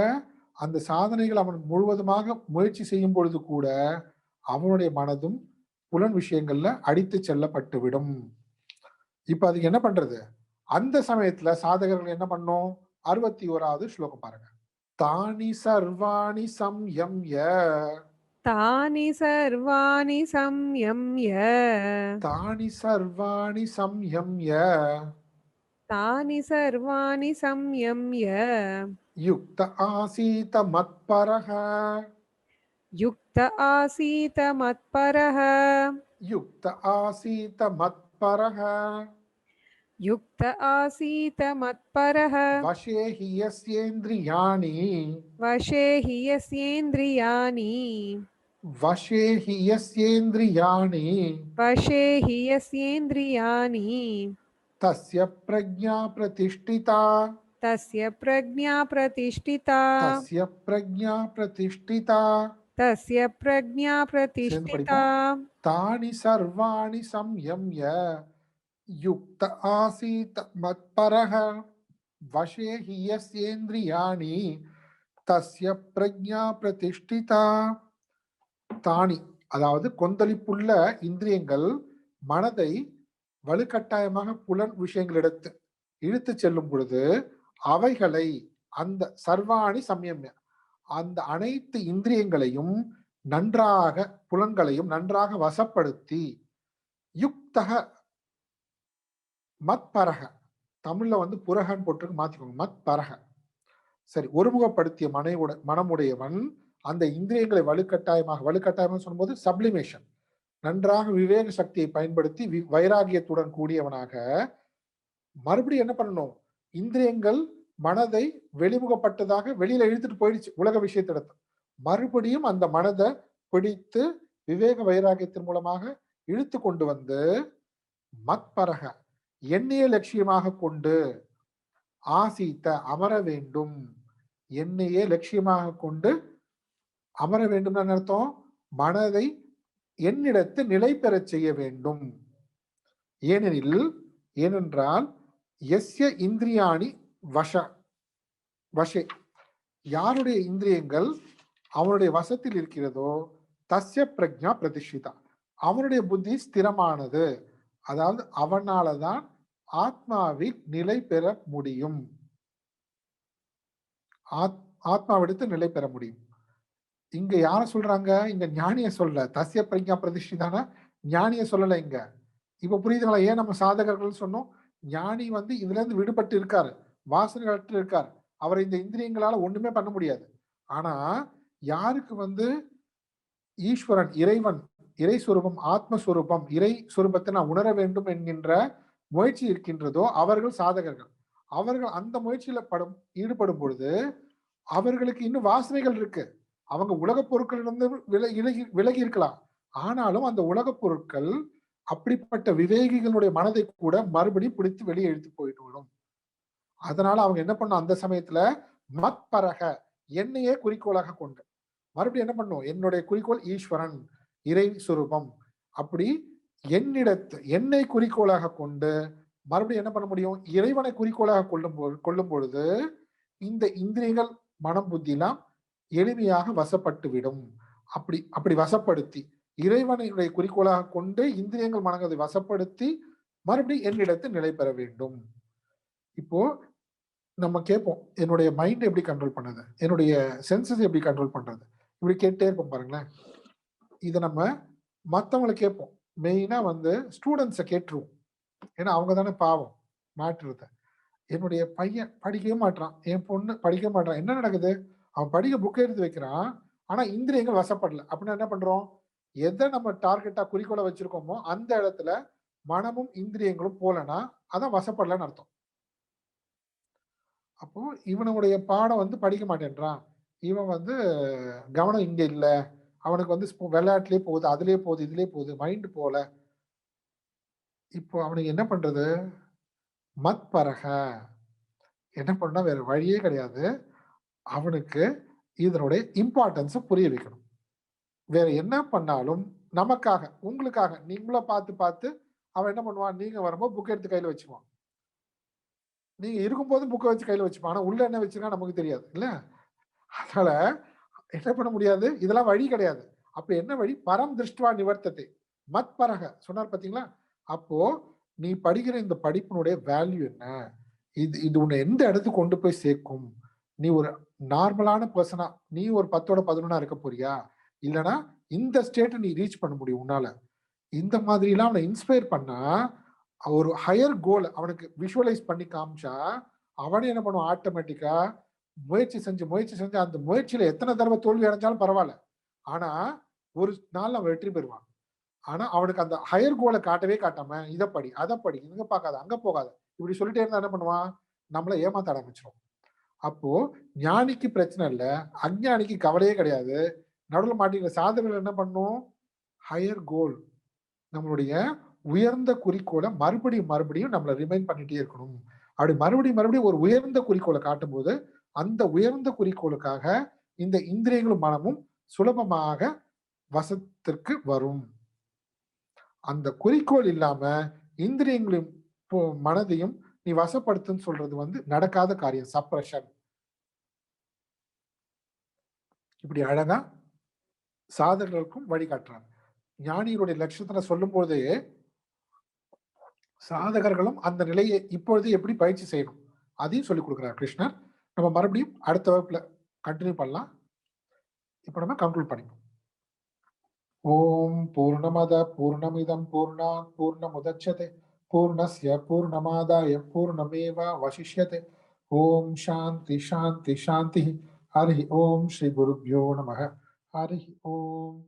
அந்த சாதனைகள் அவன் முழுவதுமாக முயற்சி செய்யும் பொழுது கூட அவனுடைய மனதும் புலன் விஷயங்கள்ல அடித்து செல்லப்பட்டு விடும். இப்ப அதுக்கு என்ன பண்றது? அந்த சமயத்துல சாதகர்கள் என்ன பண்ணும்? 61வது ஸ்லோகம் பாருங்க. தானி சர்வாணி சம்யம்ய, தானி சர்வாணி சம்யம்ய, தானி சர்வாணி சம்யம்ய, தானி சர்வாணி சம்யம்ய, யுக்த ஆசீத மத்பரஹ, யுக்த ஆசீத மத்பரஹ, யுக்த ஆசீத மத்பரஹ, யுக்த ஆசீத மத்பரஹ, வசே ஹி யஸ்யேந்திரியாணி, வசே ஹி யஸ்யேந்திரியாணி, வசே ஹி யஸ்யேந்திரியாணி, வசே ஹி யஸ்யேந்திரியாணி, தஸ்ய பிரஜ்ஞா பிரதிஷ்டிதா, தஸ்ய பிரக்ஞா பிரதிஷ்டிதா, தஸ்ய பிரஜ்ஞா பிரதிஷ்டிதா. தஸ்ய பிரக்ஞா சேர்ந்து பிரதிஷ்டிதா. படிப்போம். தானி சர்வாணி சம்யம்ய யுக்த ஆசீத மத்பரஹ, வசே ஹி யஸ்யேந்திரியாணி, தஸ்ய பிரஜ்ஞா பிரதிஷ்டிதா. தானி, அதாவது கொந்தளிப்புள்ள இந்திரியங்கள் மனதை வலுக்கட்டாயமாக புலன் விஷயங்களிடத்து இழுத்து செல்லும் பொழுது அவைகளை, அந்த சர்வாணி சம்யம்ய, அந்த அனைத்து இந்திரியங்களையும் நன்றாக, புலன்களையும் நன்றாக வசப்படுத்தி, யுக்தக மத்பரக, தமிழ்ல புரகன் போட்டு மாத்திக்கோங்க, மத்பரக. சரி, ஒருமுகப்படுத்திய மனமுடையவன் அந்த இந்திரியங்களை வலுக்கட்டாயமாக சொல்லும்போது சப்ளிமேஷன், நன்றாக விவேக சக்தியை பயன்படுத்தி வைராகியத்துடன் கூடியவனாக மறுபடியும் என்ன பண்ணணும்? இந்திரியங்கள் மனதை வெளிமுகப்பட்டதாக வெளியில இழுத்துட்டு போயிடுச்சு உலக விஷயத்திடத்து, மறுபடியும் அந்த மனதை பிடித்து விவேக வைராகியத்தின் மூலமாக இழுத்து கொண்டு வந்து மத்பரக, எண்ணிய லட்சியமாக கொண்டு, ஆசீத்த அமர வேண்டும், என்னையே லட்சியமாக கொண்டு அமர வேண்டும் அர்த்தம், மனதை என்னிடத்து நிலை பெறச் செய்ய வேண்டும். ஏனென்றால் எஸ்ய இந்திரியாணி வசே, யாருடைய இந்திரியங்கள் அவனுடைய வசத்தில் இருக்கிறதோ, தஸ்ய பிரஜ்ஞா பிரதிஷ்டிதா, அவனுடைய புத்தி ஸ்திரமானது, அதாவது அவனாலதான் ஆத்மாவில் நிலை பெற முடியும், ஆத்மாவிடத்து நிலை பெற முடியும். இங்க யார சொல்றாங்க? இங்க ஞானிய சொல்ல. தஸ்ய பிரஜ்ஞா பிரதிஷ்டிதான ஞானிய சொல்லல இங்க. இப்ப புரியுதுங்களா ஏன் நம்ம சாதகர்கள் சொன்னோம்? ஞானி இதுல இருந்து விடுபட்டு இருக்காரு, வாசனைகளற்று இருக்கார், அவரை இந்த இந்திரியங்களால ஒண்ணுமே பண்ண முடியாது. ஆனா யாருக்கு ஈஸ்வரன், இறைவன் இறை சுரூபம், ஆத்மஸ்வரூபம், இறை சுரூபத்தை நான் உணர வேண்டும் என்கின்ற முயற்சி இருக்கின்றதோ அவர்கள் சாதகர்கள். அவர்கள் அந்த முயற்சியில ஈடுபடும் பொழுது அவர்களுக்கு இன்னும் வாசனைகள் இருக்கு. அவங்க உலகப் பொருட்களிலிருந்து விலகி இருக்கலாம். ஆனாலும் அந்த உலகப் பொருட்கள் அப்படிப்பட்ட விவேகிகளுடைய மனதை கூட மறுபடியும் பிடித்து வெளியே இழுத்து போயிட்டு விடும். அதனால அவங்க என்ன பண்ணும், அந்த சமயத்துல மத்பரக, என்னையே குறிக்கோளாக கொண்டு மறுபடியும் என்ன பண்ணும், என்னுடைய குறிக்கோள் ஈஸ்வரன், இறை சுரூபம். அப்படி என்னை குறிக்கோளாக கொண்டு மறுபடியும் என்ன பண்ண முடியும், இறைவனை குறிக்கோளாக கொள்ளும் பொழுது இந்த இந்திரியங்கள், மனம், புத்திலாம் எளிமையாக வசப்பட்டு விடும். அப்படி வசப்படுத்தி இறைவனுடைய குறிக்கோளாக கொண்டு இந்திரியங்கள், மனங்களை வசப்படுத்தி மறுபடியும் என்னிடத்தில் நிலை பெற வேண்டும். இப்போ நம்ம கேட்போம், என்னுடைய மைண்ட் எப்படி கண்ட்ரோல் பண்ணுது, என்னுடைய சென்சஸ் எப்படி கண்ட்ரோல் பண்றது, இப்படி கேட்டே இருப்போம் பாருங்களேன். இதை நம்ம மற்றவங்களை கேட்போம். மெயினா ஸ்டூடெண்ட்ஸை கேட்டுருவோம். ஏன்னா அவங்க தானே பாவம் மாற்றுறத. என்னுடைய பையன் படிக்கவே மாட்டான், என் பொண்ணு படிக்க மாட்டான். என்ன நடக்குது, அவன் படிக்க புக்கை எடுத்து வைக்கிறான், ஆனா இந்திரியங்கள் வசப்படல. அப்படின்னா என்ன பண்றோம், எதை நம்ம டார்கெட்டா குறிக்கோளை வச்சிருக்கோமோ அந்த இடத்துல மனமும் இந்திரியங்களும் போலனா அதான் வசப்படலன்னு அர்த்தம். அப்போ இவனுடைய பாடம் படிக்க மாட்டேன்றான், இவன் கவனம் இங்க இல்ல, அவனுக்கு விளையாட்டுலயே போகுது, அதுலயே போகுது, இதுலயே போகுது, மைண்ட் போல. இப்போ அவனுக்கு என்ன பண்றது, மத்பரக என்ன பண்ணா வேற வழியே கிடையாது. அவனுக்கு இதனுடைய இம்பார்ட்டன்ஸை புரிய வைக்கணும். வேற என்ன பண்ணாலும் நமக்காக, உங்களுக்காக, நீங்கள பார்த்து அவன் என்ன பண்ணுவான், நீங்க வரும்போது புக் எடுத்து கையில வச்சுக்குவான். நீங்க இருக்கும்போது புக்கை வச்சு கையில வச்சுப்பான். ஆனா உள்ள என்ன வச்சிருக்கா நமக்கு தெரியாது இல்ல. அதனால என்ன பண்ண முடியாது, இதெல்லாம் வழி கிடையாது. அப்ப என்ன வழி, பரம் திருஷ்டுவா நிவர்த்தத்தை மத்பரக சொன்னார் பாத்தீங்களா. அப்போ நீ படிக்கிற இந்த படிப்பினுடைய வேல்யூ என்ன, இது உன்னை எந்த இடத்துக்கு கொண்டு போய் சேர்க்கும், நீ ஒரு நார்மலான பர்சனா, நீ ஒரு 10ஓட 11 இருக்க போறியா, இல்லைன்னா இந்த ஸ்டேட்டை நீ ரீச் பண்ண முடியும் உன்னால. இந்த மாதிரி எல்லாம் அவனை இன்ஸ்பயர் பண்ணா, ஒரு ஹையர் கோல் அவனுக்கு விஷுவலைஸ் பண்ணி காமிச்சா, அவனே என்ன பண்ணுவான், ஆட்டோமேட்டிக்கா முயற்சி செஞ்சு அந்த முயற்சியில எத்தனை தடவை தோல்வி அடைஞ்சாலும் பரவாயில்ல, ஆனா ஒரு நாள் அவன் வெற்றி பெறுவான். ஆனா அவனுக்கு அந்த ஹையர் கோலை காட்டவே காட்டாம, இதை படி, அதை படி, இங்க பார்க்காத, அங்க போகாத, இப்படி சொல்லிட்டே இருந்தா என்ன பண்ணுவான், நம்மள ஏமாத்த ஆரம்பிச்சிடும். அப்போ ஞானிக்கு பிரச்சனை இல்லை, அஞ்ஞானிக்கு கவலையே கிடையாது. நடுவில் மாட்டிக்கிற சாதகர்கள் என்ன பண்ணும், ஹையர் கோல், நம்மளுடைய உயர்ந்த குறிக்கோளை மறுபடியும் நம்மளை ரிமைண்ட் பண்ணிட்டே இருக்கணும். அப்படி மறுபடியும் ஒரு உயர்ந்த குறிக்கோளை காட்டும் போது அந்த உயர்ந்த குறிக்கோளுக்காக இந்த இந்திரியங்களும் மனமும் சுலபமாக வசத்திற்கு வரும். அந்த குறிக்கோள் இல்லாம இந்திரியங்களையும் மனதையும் நீ வசப்படுத்துன்னு சொல்றது நடக்காத காரியம், சப்ரஷன். இப்படி அழகா சாதகர்களுக்கும் வழிகாட்டுறாங்க. ஞானியுடைய லட்சணத்தை சொல்லும் போதே சாதகர்களும் அந்த நிலையை இப்பொழுது எப்படி பயிற்சி செய்யணும் அதையும் சொல்லிக் கொடுக்கிறார் கிருஷ்ணர். நம்ம மறுபடியும் அடுத்த வகுப்புல கண்டினியூ பண்ணலாம். இப்ப நம்ம கன்க்ளூட் பண்ணிப்போம். ஓம் பூர்ணமத பூர்ணமிதம் பூர்ணாத் பூர்ணமுதச்யதே பூர்ணஸ்ய பூர்ணமாதாய பூர்ணமேவாவசிஷ்யதே. ஓம் சாந்தி சாந்தி சாந்தி. ஹரி ஓம் ஸ்ரீ குருப்யோ நமः. ஹரி ஓம்.